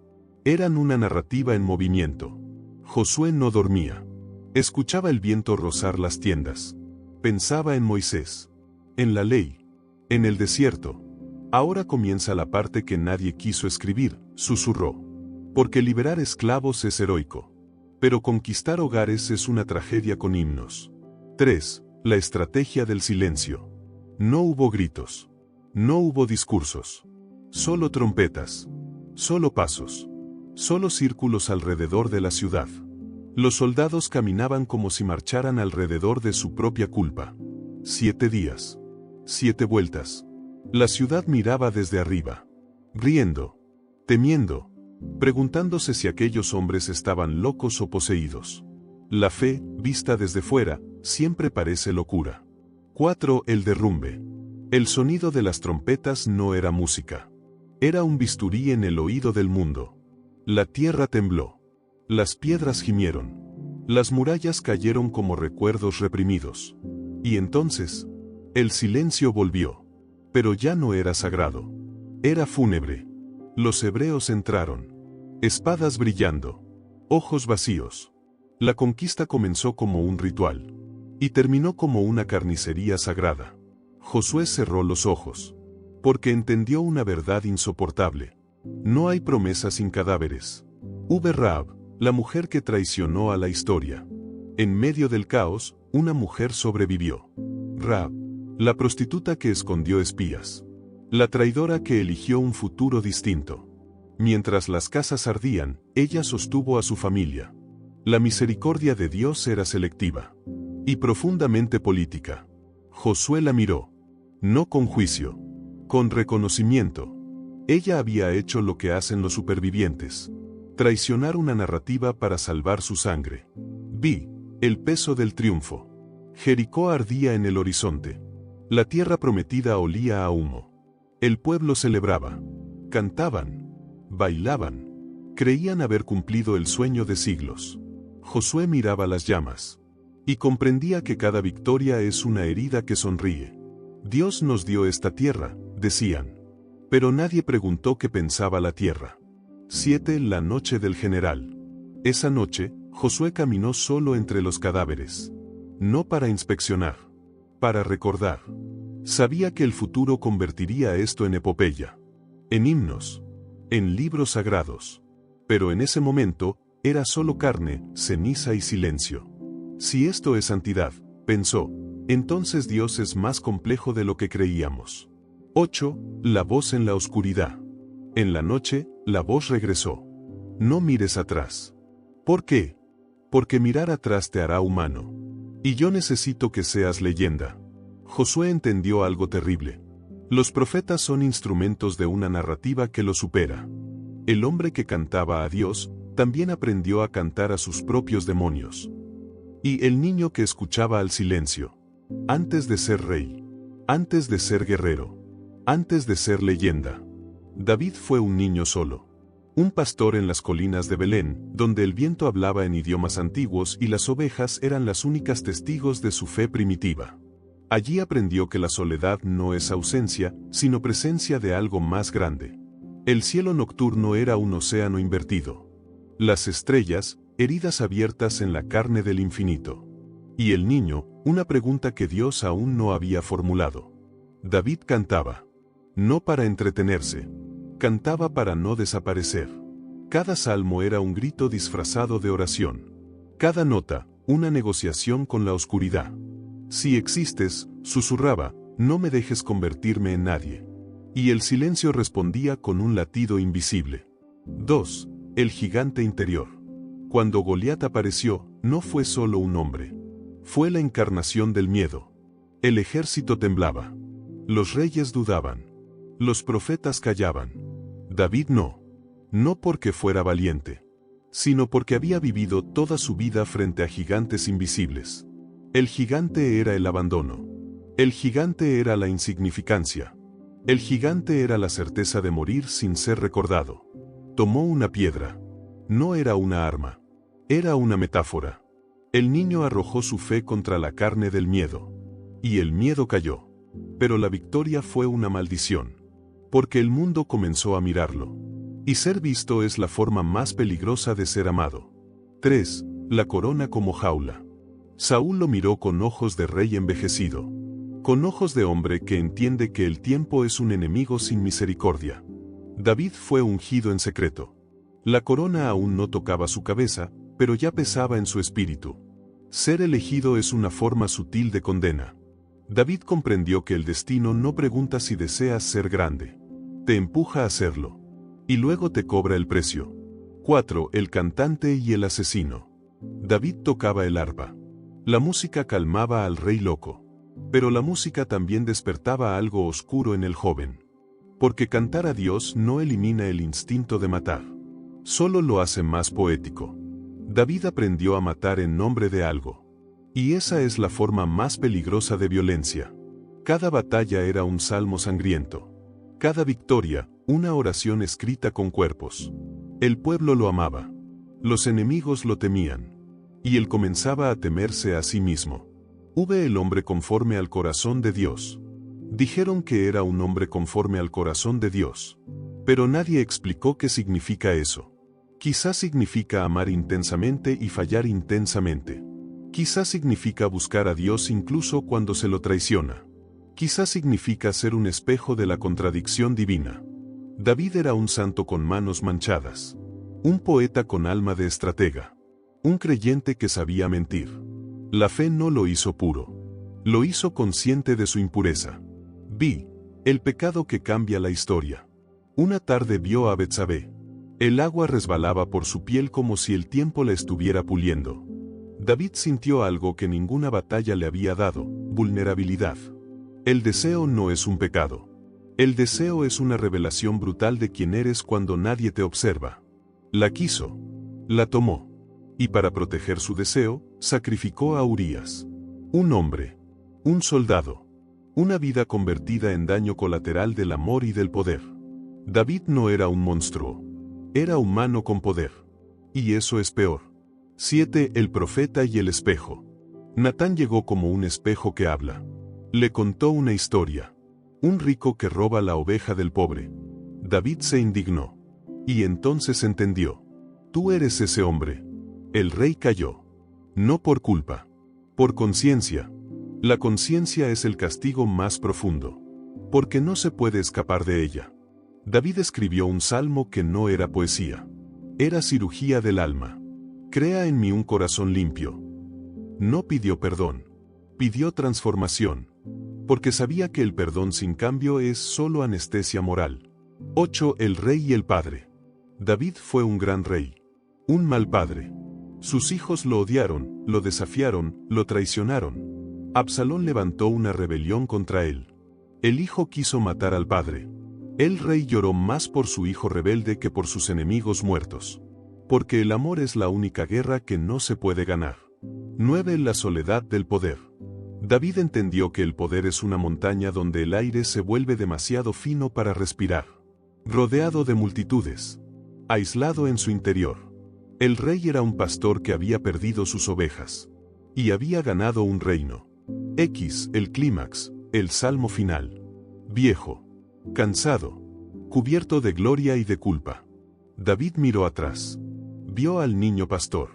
Eran una narrativa en movimiento. Josué no dormía. Escuchaba el viento rozar las tiendas. Pensaba en Moisés. En la ley. En el desierto. Ahora comienza la parte que nadie quiso escribir, susurró. Porque liberar esclavos es heroico. Pero conquistar hogares es una tragedia con himnos. 3. La estrategia del silencio. No hubo gritos. No hubo discursos. Solo trompetas. Solo pasos. Solo círculos alrededor de la ciudad. Los soldados caminaban como si marcharan alrededor de su propia culpa. 7 días. 7 vueltas. La ciudad miraba desde arriba. Riendo. Temiendo. Preguntándose si aquellos hombres estaban locos o poseídos. La fe, vista desde fuera, siempre parece locura. 4. El derrumbe. El sonido de las trompetas no era música. Era un bisturí en el oído del mundo. La tierra tembló. Las piedras gimieron. Las murallas cayeron como recuerdos reprimidos. Y entonces, el silencio volvió. Pero ya no era sagrado. Era fúnebre. Los hebreos entraron. Espadas brillando. Ojos vacíos. La conquista comenzó como un ritual. Y terminó como una carnicería sagrada. Josué cerró los ojos. Porque entendió una verdad insoportable. No hay promesa sin cadáveres. Rahab, la mujer que traicionó a la historia. En medio del caos, una mujer sobrevivió. Rahab, la prostituta que escondió espías. La traidora que eligió un futuro distinto. Mientras las casas ardían, ella sostuvo a su familia. La misericordia de Dios era selectiva. Y profundamente política. Josué la miró. No con juicio. Con reconocimiento. Ella había hecho lo que hacen los supervivientes. Traicionar una narrativa para salvar su sangre. Vi el peso del triunfo. Jericó ardía en el horizonte. La tierra prometida olía a humo. El pueblo celebraba. Cantaban. Bailaban. Creían haber cumplido el sueño de siglos. Josué miraba las llamas. Y comprendía que cada victoria es una herida que sonríe. Dios nos dio esta tierra, decían. Pero nadie preguntó qué pensaba la tierra. 7. La noche del general. Esa noche, Josué caminó solo entre los cadáveres. No para inspeccionar. Para recordar. Sabía que el futuro convertiría esto en epopeya. En himnos. En libros sagrados. Pero en ese momento, era solo carne, ceniza y silencio. Si esto es santidad, pensó, entonces Dios es más complejo de lo que creíamos. 8. La voz en la oscuridad. En la noche, la voz regresó. No mires atrás. ¿Por qué? Porque mirar atrás te hará humano. Y yo necesito que seas leyenda. Josué entendió algo terrible. Los profetas son instrumentos de una narrativa que lo supera. El hombre que cantaba a Dios, también aprendió a cantar a sus propios demonios. Y el niño que escuchaba al silencio. Antes de ser rey. Antes de ser guerrero. Antes de ser leyenda. David fue un niño solo. Un pastor en las colinas de Belén, donde el viento hablaba en idiomas antiguos y las ovejas eran las únicas testigos de su fe primitiva. Allí aprendió que la soledad no es ausencia, sino presencia de algo más grande. El cielo nocturno era un océano invertido. Las estrellas, heridas abiertas en la carne del infinito. Y el niño, una pregunta que Dios aún no había formulado. David cantaba. No para entretenerse. Cantaba para no desaparecer. Cada salmo era un grito disfrazado de oración. Cada nota, una negociación con la oscuridad. Si existes, susurraba, no me dejes convertirme en nadie. Y el silencio respondía con un latido invisible. 2. El gigante interior. Cuando Goliat apareció, no fue solo un hombre. Fue la encarnación del miedo. El ejército temblaba. Los reyes dudaban. Los profetas callaban. David no. No porque fuera valiente, sino porque había vivido toda su vida frente a gigantes invisibles. El gigante era el abandono. El gigante era la insignificancia. El gigante era la certeza de morir sin ser recordado. Tomó una piedra. No era una arma. Era una metáfora. El niño arrojó su fe contra la carne del miedo. Y el miedo cayó. Pero la victoria fue una maldición. Porque el mundo comenzó a mirarlo. Y ser visto es la forma más peligrosa de ser amado. 3. La corona como jaula. Saúl lo miró con ojos de rey envejecido. Con ojos de hombre que entiende que el tiempo es un enemigo sin misericordia. David fue ungido en secreto. La corona aún no tocaba su cabeza, pero ya pesaba en su espíritu. Ser elegido es una forma sutil de condena. David comprendió que el destino no pregunta si deseas ser grande. Te empuja a hacerlo. Y luego te cobra el precio. 4. El cantante y el asesino. David tocaba el arpa. La música calmaba al rey loco. Pero la música también despertaba algo oscuro en el joven. Porque cantar a Dios no elimina el instinto de matar. Solo lo hace más poético. David aprendió a matar en nombre de algo. Y esa es la forma más peligrosa de violencia. Cada batalla era un salmo sangriento. Cada victoria, una oración escrita con cuerpos. El pueblo lo amaba. Los enemigos lo temían. Y él comenzaba a temerse a sí mismo. El hombre conforme al corazón de Dios. Dijeron que era un hombre conforme al corazón de Dios. Pero nadie explicó qué significa eso. Quizás significa amar intensamente y fallar intensamente. Quizás significa buscar a Dios incluso cuando se lo traiciona. Quizás significa ser un espejo de la contradicción divina. David era un santo con manos manchadas. Un poeta con alma de estratega. Un creyente que sabía mentir. La fe no lo hizo puro. Lo hizo consciente de su impureza. Vi. El pecado que cambia la historia. Una tarde vio a Betsabé. El agua resbalaba por su piel como si el tiempo la estuviera puliendo. David sintió algo que ninguna batalla le había dado: vulnerabilidad. El deseo no es un pecado. El deseo es una revelación brutal de quién eres cuando nadie te observa. La quiso. La tomó. Y para proteger su deseo, sacrificó a Urías. Un hombre. Un soldado. Una vida convertida en daño colateral del amor y del poder. David no era un monstruo. Era humano con poder. Y eso es peor. 7. El profeta y el espejo. Natán llegó como un espejo que habla. Le contó una historia. Un rico que roba la oveja del pobre. David se indignó. Y entonces entendió. Tú eres ese hombre. El rey cayó. No por culpa. Por conciencia. La conciencia es el castigo más profundo. Porque no se puede escapar de ella. David escribió un salmo que no era poesía. Era cirugía del alma. Crea en mí un corazón limpio. No pidió perdón. Pidió transformación. Porque sabía que el perdón sin cambio es solo anestesia moral. 8. El rey y el padre. David fue un gran rey. Un mal padre. Sus hijos lo odiaron, lo desafiaron, lo traicionaron. Absalón levantó una rebelión contra él. El hijo quiso matar al padre. El rey lloró más por su hijo rebelde que por sus enemigos muertos. Porque el amor es la única guerra que no se puede ganar. 9. La soledad del poder. David entendió que el poder es una montaña donde el aire se vuelve demasiado fino para respirar. Rodeado de multitudes. Aislado en su interior. El rey era un pastor que había perdido sus ovejas. Y había ganado un reino. El clímax, el salmo final. Viejo. Cansado. Cubierto de gloria y de culpa. David miró atrás. Vio al niño pastor.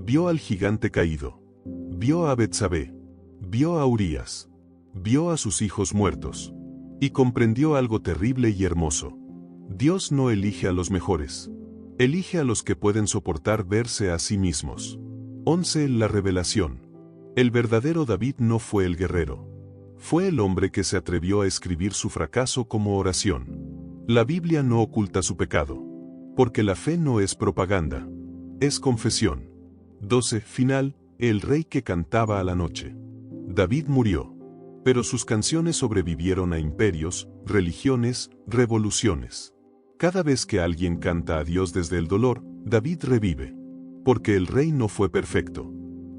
Vio al gigante caído. Vio a Betsabé. Vio a Urías. Vio a sus hijos muertos. Y comprendió algo terrible y hermoso. Dios no elige a los mejores. Elige a los que pueden soportar verse a sí mismos. 11. La revelación. El verdadero David no fue el guerrero. Fue el hombre que se atrevió a escribir su fracaso como oración. La Biblia no oculta su pecado. Porque la fe no es propaganda. Es confesión. 12. Final. El rey que cantaba a la noche. David murió. Pero sus canciones sobrevivieron a imperios, religiones, revoluciones. Cada vez que alguien canta a Dios desde el dolor, David revive. Porque el rey no fue perfecto.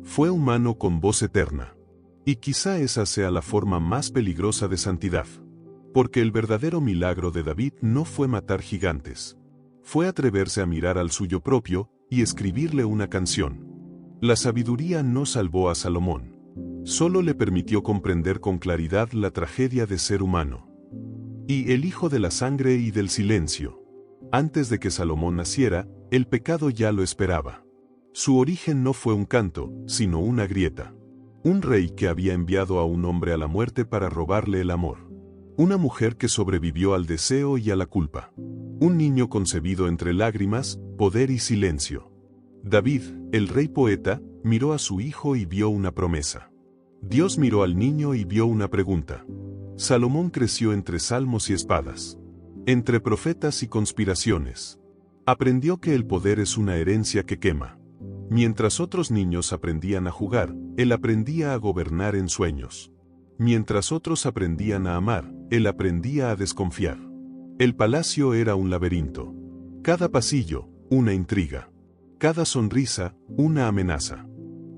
Fue humano con voz eterna. Y quizá esa sea la forma más peligrosa de santidad. Porque el verdadero milagro de David no fue matar gigantes. Fue atreverse a mirar al suyo propio y escribirle una canción. La sabiduría no salvó a Salomón. Solo le permitió comprender con claridad la tragedia de ser humano. Y el hijo de la sangre y del silencio. Antes de que Salomón naciera, el pecado ya lo esperaba. Su origen no fue un canto, sino una grieta. Un rey que había enviado a un hombre a la muerte para robarle el amor. Una mujer que sobrevivió al deseo y a la culpa. Un niño concebido entre lágrimas, poder y silencio. David, el rey poeta, miró a su hijo y vio una promesa. Dios miró al niño y vio una pregunta. Salomón creció entre salmos y espadas. Entre profetas y conspiraciones. Aprendió que el poder es una herencia que quema. Mientras otros niños aprendían a jugar, él aprendía a gobernar en sueños. Mientras otros aprendían a amar, él aprendía a desconfiar. El palacio era un laberinto. Cada pasillo, una intriga. Cada sonrisa, una amenaza.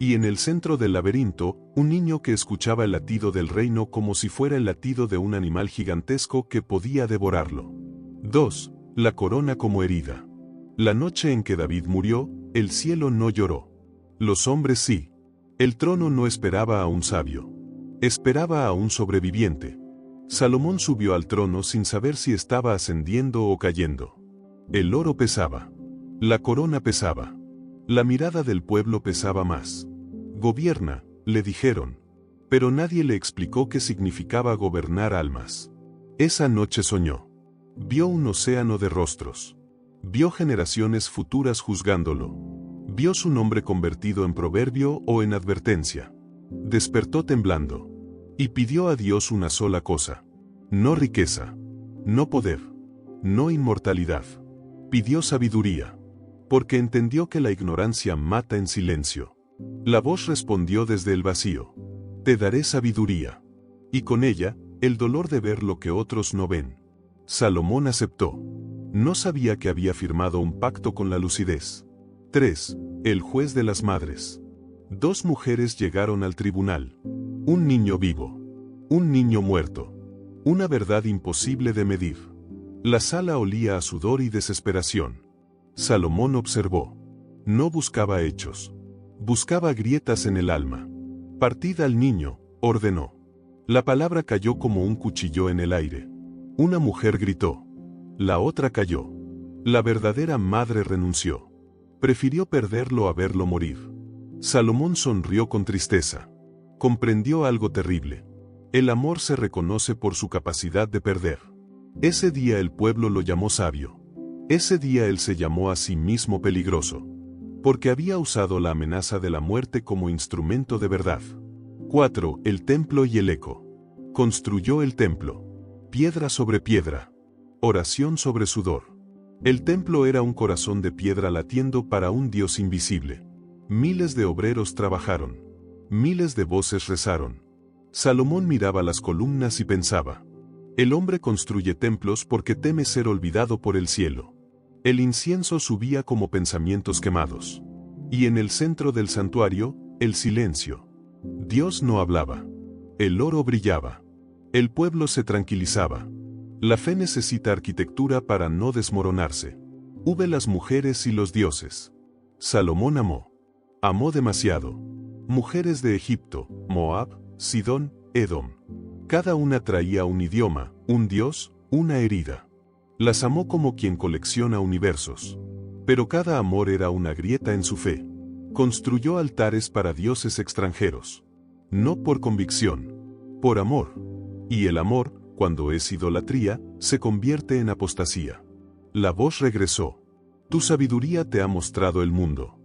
Y en el centro del laberinto, un niño que escuchaba el latido del reino como si fuera el latido de un animal gigantesco que podía devorarlo. 2. La corona como herida. La noche en que David murió, el cielo no lloró. Los hombres sí. El trono no esperaba a un sabio. Esperaba a un sobreviviente. Salomón subió al trono sin saber si estaba ascendiendo o cayendo. El oro pesaba. La corona pesaba. La mirada del pueblo pesaba más. Gobierna, le dijeron. Pero nadie le explicó qué significaba gobernar almas. Esa noche soñó. Vio un océano de rostros. Vio generaciones futuras juzgándolo. Vio su nombre convertido en proverbio o en advertencia. Despertó temblando. Y pidió a Dios una sola cosa. No riqueza. No poder. No inmortalidad. Pidió sabiduría. Porque entendió que la ignorancia mata en silencio. La voz respondió desde el vacío. Te daré sabiduría. Y con ella, el dolor de ver lo que otros no ven. Salomón aceptó. No sabía que había firmado un pacto con la lucidez. 3. El juez de las madres. 2 mujeres llegaron al tribunal. Un niño vivo. Un niño muerto. Una verdad imposible de medir. La sala olía a sudor y desesperación. Salomón observó. No buscaba hechos. Buscaba grietas en el alma. Partid al niño, ordenó. La palabra cayó como un cuchillo en el aire. Una mujer gritó. La otra cayó. La verdadera madre renunció. Prefirió perderlo a verlo morir. Salomón sonrió con tristeza. Comprendió algo terrible. El amor se reconoce por su capacidad de perder. Ese día el pueblo lo llamó sabio. Ese día él se llamó a sí mismo peligroso. Porque había usado la amenaza de la muerte como instrumento de verdad. 4. El templo y el eco. Construyó el templo. Piedra sobre piedra. Oración sobre sudor. El templo era un corazón de piedra latiendo para un Dios invisible. Miles de obreros trabajaron. Miles de voces rezaron. Salomón miraba las columnas y pensaba. El hombre construye templos porque teme ser olvidado por el cielo. El incienso subía como pensamientos quemados. Y en el centro del santuario, el silencio. Dios no hablaba. El oro brillaba. El pueblo se tranquilizaba. La fe necesita arquitectura para no desmoronarse. Hube las mujeres y los dioses. Salomón amó. Amó demasiado. Mujeres de Egipto, Moab, Sidón, Edom. Cada una traía un idioma, un dios, una herida. Las amó como quien colecciona universos. Pero cada amor era una grieta en su fe. Construyó altares para dioses extranjeros. No por convicción. Por amor. Y el amor, cuando es idolatría, se convierte en apostasía. La voz regresó. Tu sabiduría te ha mostrado el mundo.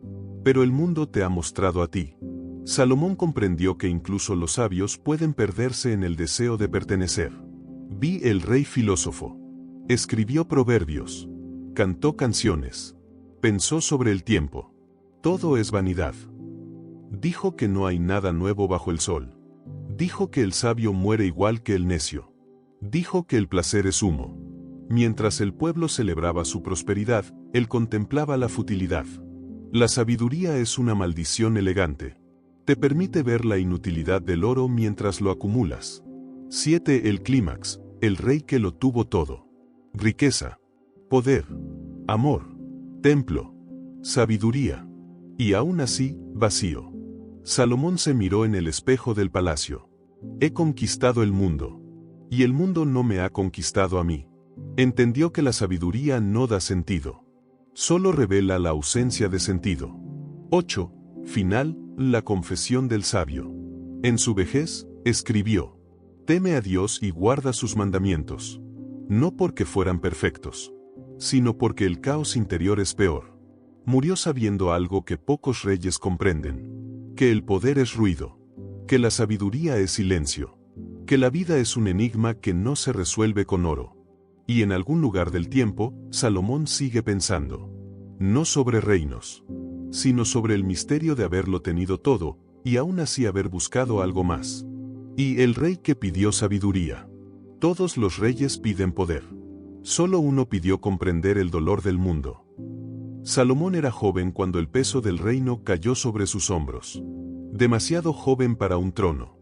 Pero el mundo te ha mostrado a ti. Salomón comprendió que incluso los sabios pueden perderse en el deseo de pertenecer. Vi el rey filósofo. Escribió proverbios. Cantó canciones. Pensó sobre el tiempo. Todo es vanidad. Dijo que no hay nada nuevo bajo el sol. Dijo que el sabio muere igual que el necio. Dijo que el placer es humo. Mientras el pueblo celebraba su prosperidad, él contemplaba la futilidad. La sabiduría es una maldición elegante. Te permite ver la inutilidad del oro mientras lo acumulas. 7. El clímax, el rey que lo tuvo todo. Riqueza, poder, amor, templo, sabiduría. Y aún así, vacío. Salomón se miró en el espejo del palacio. He conquistado el mundo. Y el mundo no me ha conquistado a mí. Entendió que la sabiduría no da sentido. Solo revela la ausencia de sentido. 8. Final, la confesión del sabio. En su vejez, escribió. Teme a Dios y guarda sus mandamientos. No porque fueran perfectos, sino porque el caos interior es peor. Murió sabiendo algo que pocos reyes comprenden. Que el poder es ruido. Que la sabiduría es silencio. Que la vida es un enigma que no se resuelve con oro. Y en algún lugar del tiempo, Salomón sigue pensando. No sobre reinos, sino sobre el misterio de haberlo tenido todo, y aún así haber buscado algo más. Y el rey que pidió sabiduría. Todos los reyes piden poder. Solo uno pidió comprender el dolor del mundo. Salomón era joven cuando el peso del reino cayó sobre sus hombros. Demasiado joven para un trono.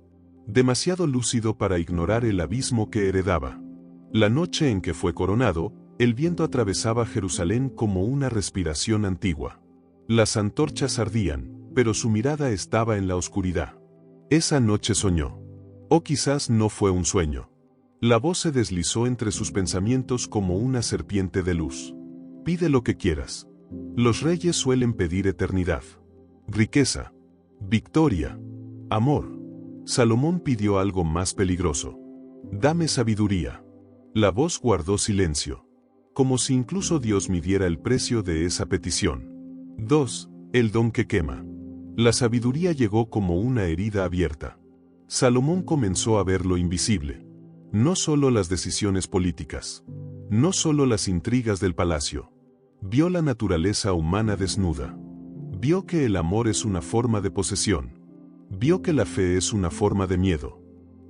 Demasiado lúcido para ignorar el abismo que heredaba. La noche en que fue coronado, el viento atravesaba Jerusalén como una respiración antigua. Las antorchas ardían, pero su mirada estaba en la oscuridad. Esa noche soñó. O quizás no fue un sueño. La voz se deslizó entre sus pensamientos como una serpiente de luz. Pide lo que quieras. Los reyes suelen pedir eternidad, riqueza, victoria, amor. Salomón pidió algo más peligroso. Dame sabiduría. La voz guardó silencio, como si incluso Dios midiera el precio de esa petición. 2. El don que quema. La sabiduría llegó como una herida abierta. Salomón comenzó a ver lo invisible. No solo las decisiones políticas, no solo las intrigas del palacio. Vio la naturaleza humana desnuda. Vio que el amor es una forma de posesión. Vio que la fe es una forma de miedo.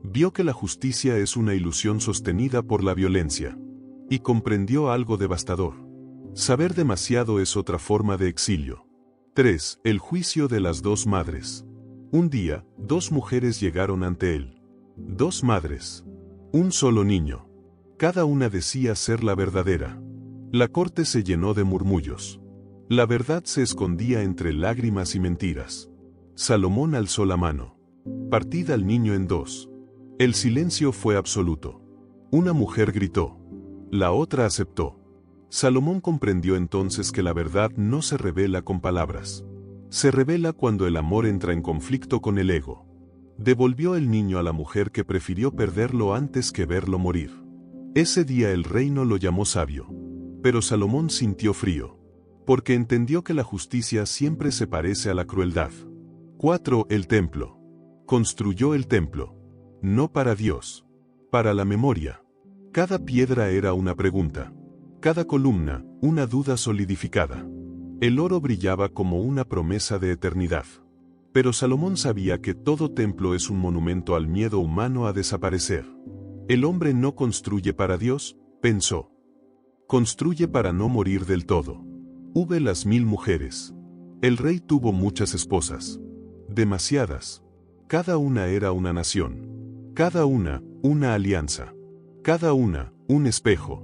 Vio que la justicia es una ilusión sostenida por la violencia. Y comprendió algo devastador. Saber demasiado es otra forma de exilio. 3. El juicio de las dos madres. Un día, dos mujeres llegaron ante él. Dos madres. Un solo niño. Cada una decía ser la verdadera. La corte se llenó de murmullos. La verdad se escondía entre lágrimas y mentiras. Salomón alzó la mano. Partid al niño en dos. El silencio fue absoluto. Una mujer gritó. La otra aceptó. Salomón comprendió entonces que la verdad no se revela con palabras. Se revela cuando el amor entra en conflicto con el ego. Devolvió el niño a la mujer que prefirió perderlo antes que verlo morir. Ese día el reino lo llamó sabio. Pero Salomón sintió frío, porque entendió que la justicia siempre se parece a la crueldad. 4. El templo. Construyó el templo. No para Dios. Para la memoria. Cada piedra era una pregunta. Cada columna, una duda solidificada. El oro brillaba como una promesa de eternidad. Pero Salomón sabía que todo templo es un monumento al miedo humano a desaparecer. El hombre no construye para Dios, pensó. Construye para no morir del todo. Hube las 1000 mujeres. El rey tuvo muchas esposas. Demasiadas. Cada una era una nación. Cada una alianza. Cada una, un espejo.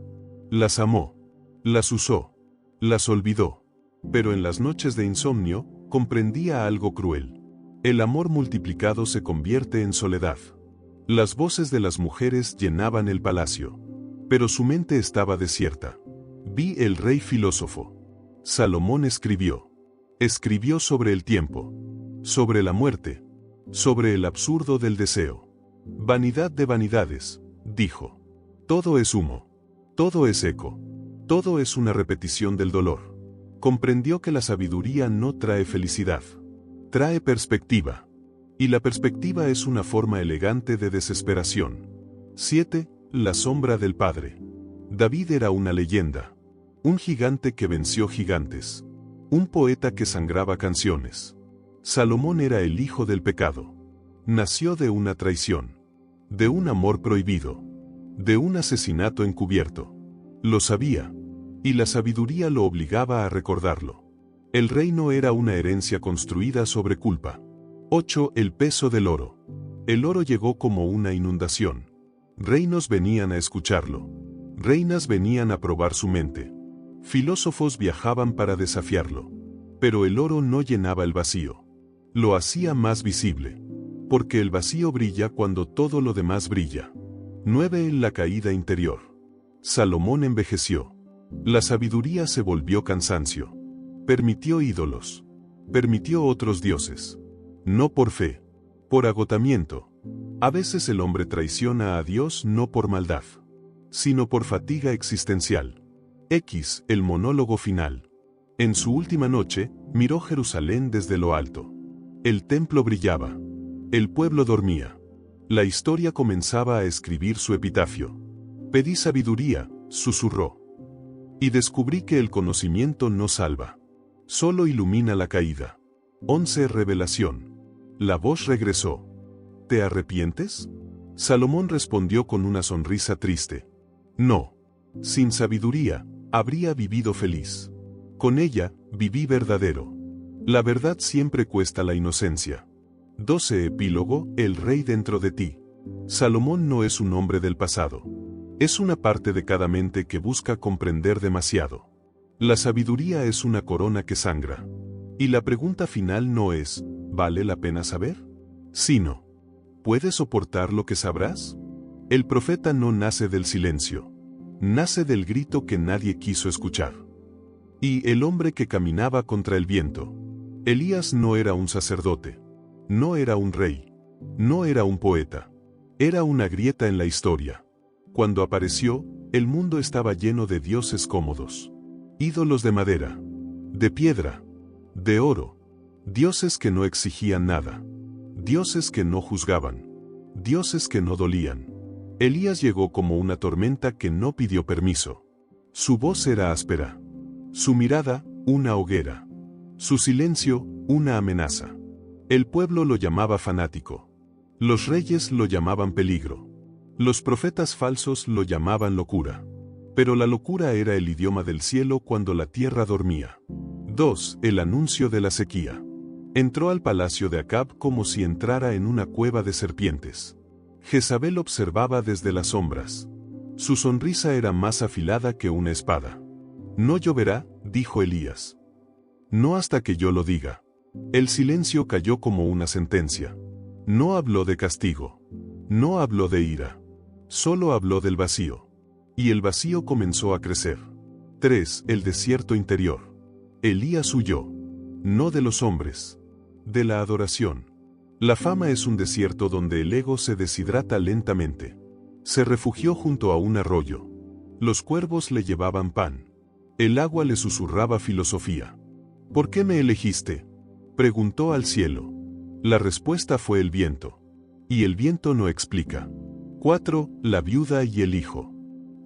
Las amó. Las usó. Las olvidó. Pero en las noches de insomnio, comprendía algo cruel. El amor multiplicado se convierte en soledad. Las voces de las mujeres llenaban el palacio. Pero su mente estaba desierta. Vi el rey filósofo. Salomón escribió. Escribió sobre el tiempo. Sobre la muerte. Sobre el absurdo del deseo. Vanidad de vanidades, dijo. Todo es humo. Todo es eco. Todo es una repetición del dolor. Comprendió que la sabiduría no trae felicidad. Trae perspectiva. Y la perspectiva es una forma elegante de desesperación. 7. La sombra del padre. David era una leyenda. Un gigante que venció gigantes. Un poeta que sangraba canciones. Salomón era el hijo del pecado. Nació de una traición. De un amor prohibido. De un asesinato encubierto. Lo sabía. Y la sabiduría lo obligaba a recordarlo. El reino era una herencia construida sobre culpa. 8. El peso del oro. El oro llegó como una inundación. Reinos venían a escucharlo. Reinas venían a probar su mente. Filósofos viajaban para desafiarlo. Pero el oro no llenaba el vacío. Lo hacía más visible. Porque el vacío brilla cuando todo lo demás brilla. 9. La caída interior. Salomón envejeció. La sabiduría se volvió cansancio. Permitió ídolos. Permitió otros dioses. No por fe. Por agotamiento. A veces el hombre traiciona a Dios no por maldad, sino por fatiga existencial. El monólogo final. En su última noche, miró Jerusalén desde lo alto. El templo brillaba. El pueblo dormía. La historia comenzaba a escribir su epitafio. Pedí sabiduría, susurró. Y descubrí que el conocimiento no salva. Solo ilumina la caída. 11. Revelación. La voz regresó. ¿Te arrepientes? Salomón respondió con una sonrisa triste. No. Sin sabiduría, habría vivido feliz. Con ella, viví verdadero. La verdad siempre cuesta la inocencia. 12. Epílogo. El rey dentro de ti. Salomón no es un hombre del pasado. Es una parte de cada mente que busca comprender demasiado. La sabiduría es una corona que sangra. Y la pregunta final no es, ¿vale la pena saber? Sino, ¿puedes soportar lo que sabrás? El profeta no nace del silencio. Nace del grito que nadie quiso escuchar. Y el hombre que caminaba contra el viento. Elías no era un sacerdote. No era un rey. No era un poeta. Era una grieta en la historia. Cuando apareció, el mundo estaba lleno de dioses cómodos. Ídolos de madera, de piedra, de oro. Dioses que no exigían nada. Dioses que no juzgaban. Dioses que no dolían. Elías llegó como una tormenta que no pidió permiso. Su voz era áspera. Su mirada, una hoguera. Su silencio, una amenaza. El pueblo lo llamaba fanático. Los reyes lo llamaban peligro. Los profetas falsos lo llamaban locura. Pero la locura era el idioma del cielo cuando la tierra dormía. 2. El anuncio de la sequía. Entró al palacio de Acab como si entrara en una cueva de serpientes. Jezabel observaba desde las sombras. Su sonrisa era más afilada que una espada. No lloverá, dijo Elías. No hasta que yo lo diga. El silencio cayó como una sentencia. No habló de castigo. No habló de ira. Solo habló del vacío. Y el vacío comenzó a crecer. 3. El desierto interior. Elías huyó. No de los hombres. De la adoración. La fama es un desierto donde el ego se deshidrata lentamente. Se refugió junto a un arroyo. Los cuervos le llevaban pan. El agua le susurraba filosofía. ¿Por qué me elegiste?, preguntó al cielo. La respuesta fue el viento. Y el viento no explica. 4. La viuda y el hijo.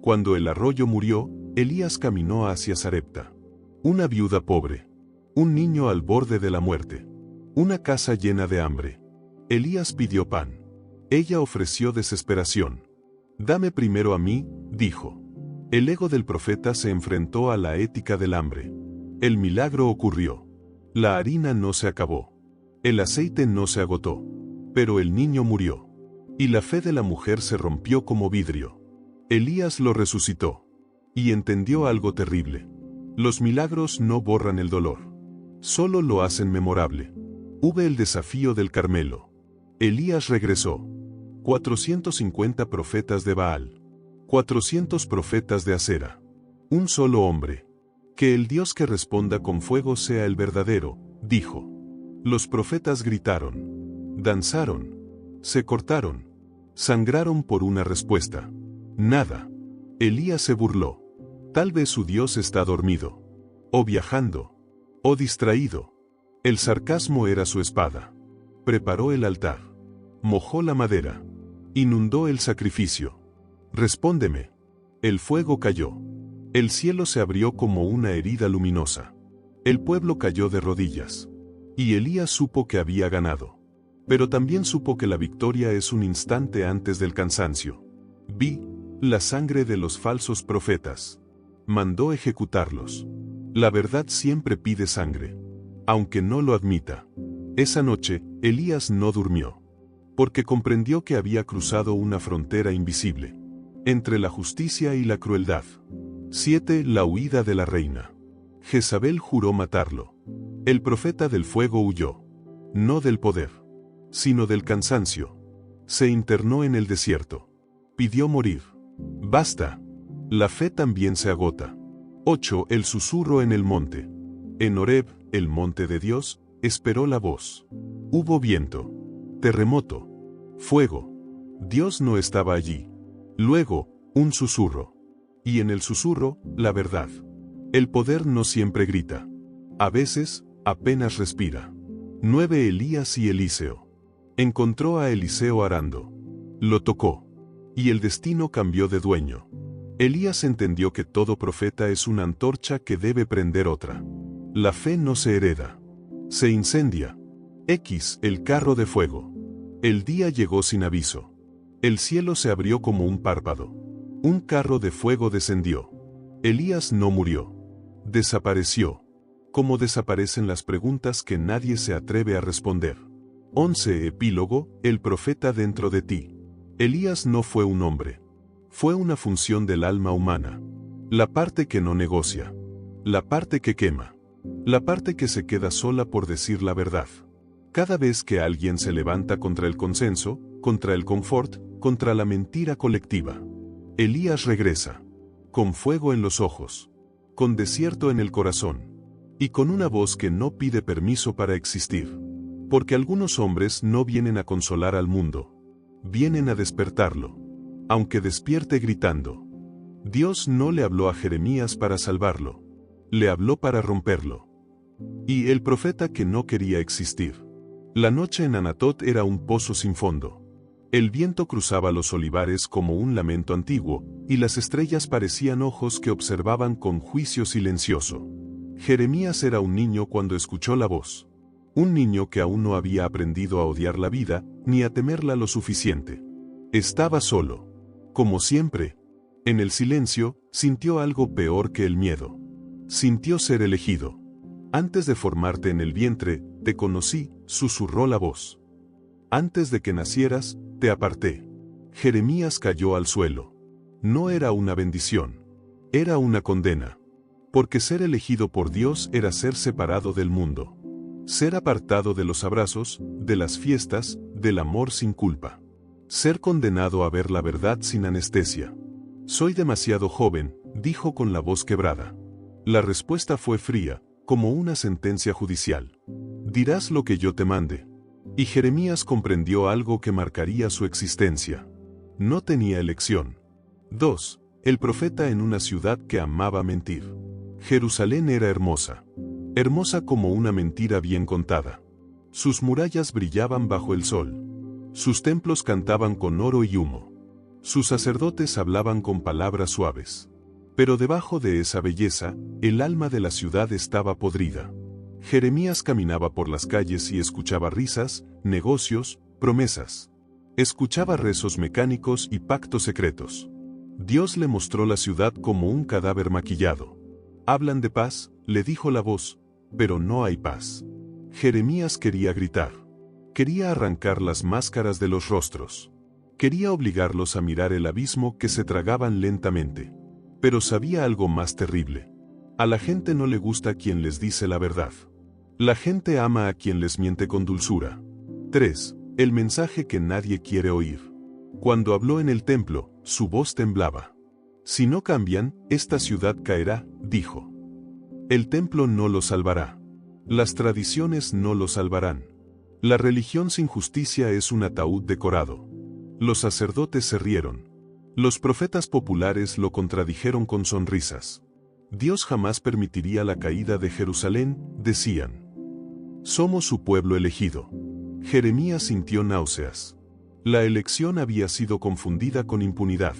Cuando el arroyo murió, Elías caminó hacia Sarepta. Una viuda pobre. Un niño al borde de la muerte. Una casa llena de hambre. Elías pidió pan. Ella ofreció desesperación. Dame primero a mí, dijo. El ego del profeta se enfrentó a la ética del hambre. El milagro ocurrió. La harina no se acabó. El aceite no se agotó. Pero el niño murió. Y la fe de la mujer se rompió como vidrio. Elías lo resucitó. Y entendió algo terrible. Los milagros no borran el dolor. Solo lo hacen memorable. Hubo el desafío del Carmelo. Elías regresó. 450 profetas de Baal. 400 profetas de Acera. Un solo hombre. Que el Dios que responda con fuego sea el verdadero, dijo. Los profetas gritaron. Danzaron. Se cortaron. Sangraron por una respuesta. Nada. Elías se burló. Tal vez su Dios está dormido. O viajando. O distraído. El sarcasmo era su espada. Preparó el altar. Mojó la madera. Inundó el sacrificio. Respóndeme. El fuego cayó. El cielo se abrió como una herida luminosa. El pueblo cayó de rodillas. Y Elías supo que había ganado. Pero también supo que la victoria es un instante antes del cansancio. Vi la sangre de los falsos profetas. Mandó ejecutarlos. La verdad siempre pide sangre. Aunque no lo admita. Esa noche, Elías no durmió. Porque comprendió que había cruzado una frontera invisible. Entre la justicia y la crueldad. 7. La huida de la reina. Jezabel juró matarlo. El profeta del fuego huyó. No del poder, sino del cansancio. Se internó en el desierto. Pidió morir. Basta. La fe también se agota. 8. El susurro en el monte. En Horeb, el monte de Dios, esperó la voz. Hubo viento. Terremoto. Fuego. Dios no estaba allí. Luego, un susurro. Y en el susurro, la verdad. El poder no siempre grita. A veces, apenas respira. 9. Elías y Eliseo. Encontró a Eliseo arando. Lo tocó. Y el destino cambió de dueño. Elías entendió que todo profeta es una antorcha que debe prender otra. La fe no se hereda. Se incendia. El carro de fuego. El día llegó sin aviso. El cielo se abrió como un párpado. Un carro de fuego descendió. Elías no murió. Desapareció. Como desaparecen las preguntas que nadie se atreve a responder. 11. Epílogo, el profeta dentro de ti. Elías no fue un hombre. Fue una función del alma humana. La parte que no negocia. La parte que quema. La parte que se queda sola por decir la verdad. Cada vez que alguien se levanta contra el consenso, contra el confort, contra la mentira colectiva. Elías regresa. Con fuego en los ojos. con desierto en el corazón, y con una voz que no pide permiso para existir. Porque algunos hombres no vienen a consolar al mundo, vienen a despertarlo, aunque despierte gritando. Dios no le habló a Jeremías para salvarlo, le habló para romperlo. Y el profeta que no quería existir. La noche en Anatot era un pozo sin fondo. El viento cruzaba los olivares como un lamento antiguo, y las estrellas parecían ojos que observaban con juicio silencioso. Jeremías era un niño cuando escuchó la voz. Un niño que aún no había aprendido a odiar la vida, ni a temerla lo suficiente. Estaba solo. Como siempre. En el silencio, sintió algo peor que el miedo. Sintió ser elegido. Antes de formarte en el vientre, te conocí, susurró la voz. Antes de que nacieras, te aparté. Jeremías cayó al suelo. No era una bendición. Era una condena. Porque ser elegido por Dios era ser separado del mundo. Ser apartado de los abrazos, de las fiestas, del amor sin culpa. Ser condenado a ver la verdad sin anestesia. Soy demasiado joven, dijo con la voz quebrada. La respuesta fue fría, como una sentencia judicial. Dirás lo que yo te mande. Y Jeremías comprendió algo que marcaría su existencia. No tenía elección. 2. El profeta en una ciudad que amaba mentir. Jerusalén era hermosa. Hermosa como una mentira bien contada. Sus murallas brillaban bajo el sol. Sus templos cantaban con oro y humo. Sus sacerdotes hablaban con palabras suaves. Pero debajo de esa belleza, el alma de la ciudad estaba podrida. Jeremías caminaba por las calles y escuchaba risas, negocios, promesas. Escuchaba rezos mecánicos y pactos secretos. Dios le mostró la ciudad como un cadáver maquillado. Hablan de paz, le dijo la voz, pero no hay paz. Jeremías quería gritar. Quería arrancar las máscaras de los rostros. Quería obligarlos a mirar el abismo que se tragaban lentamente. Pero sabía algo más terrible. A la gente no le gusta quien les dice la verdad. La gente ama a quien les miente con dulzura. 3. El mensaje que nadie quiere oír. Cuando habló en el templo, su voz temblaba. Si no cambian, esta ciudad caerá, dijo. El templo no lo salvará. Las tradiciones no lo salvarán. La religión sin justicia es un ataúd decorado. Los sacerdotes se rieron. Los profetas populares lo contradijeron con sonrisas. Dios jamás permitiría la caída de Jerusalén, decían. Somos su pueblo elegido. Jeremías sintió náuseas. La elección había sido confundida con impunidad.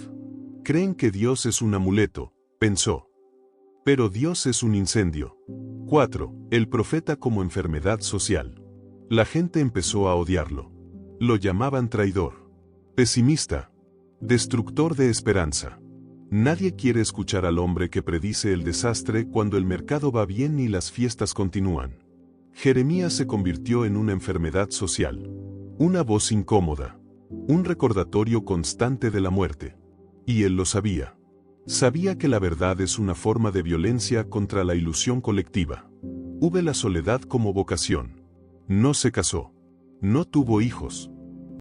Creen que Dios es un amuleto, pensó. Pero Dios es un incendio. 4. El profeta como enfermedad social. La gente empezó a odiarlo. Lo llamaban traidor. Pesimista. Destructor de esperanza. Nadie quiere escuchar al hombre que predice el desastre cuando el mercado va bien y las fiestas continúan. Jeremías se convirtió en una enfermedad social. Una voz incómoda. Un recordatorio constante de la muerte. Y él lo sabía. Sabía que la verdad es una forma de violencia contra la ilusión colectiva. Hubo la soledad como vocación. No se casó. No tuvo hijos.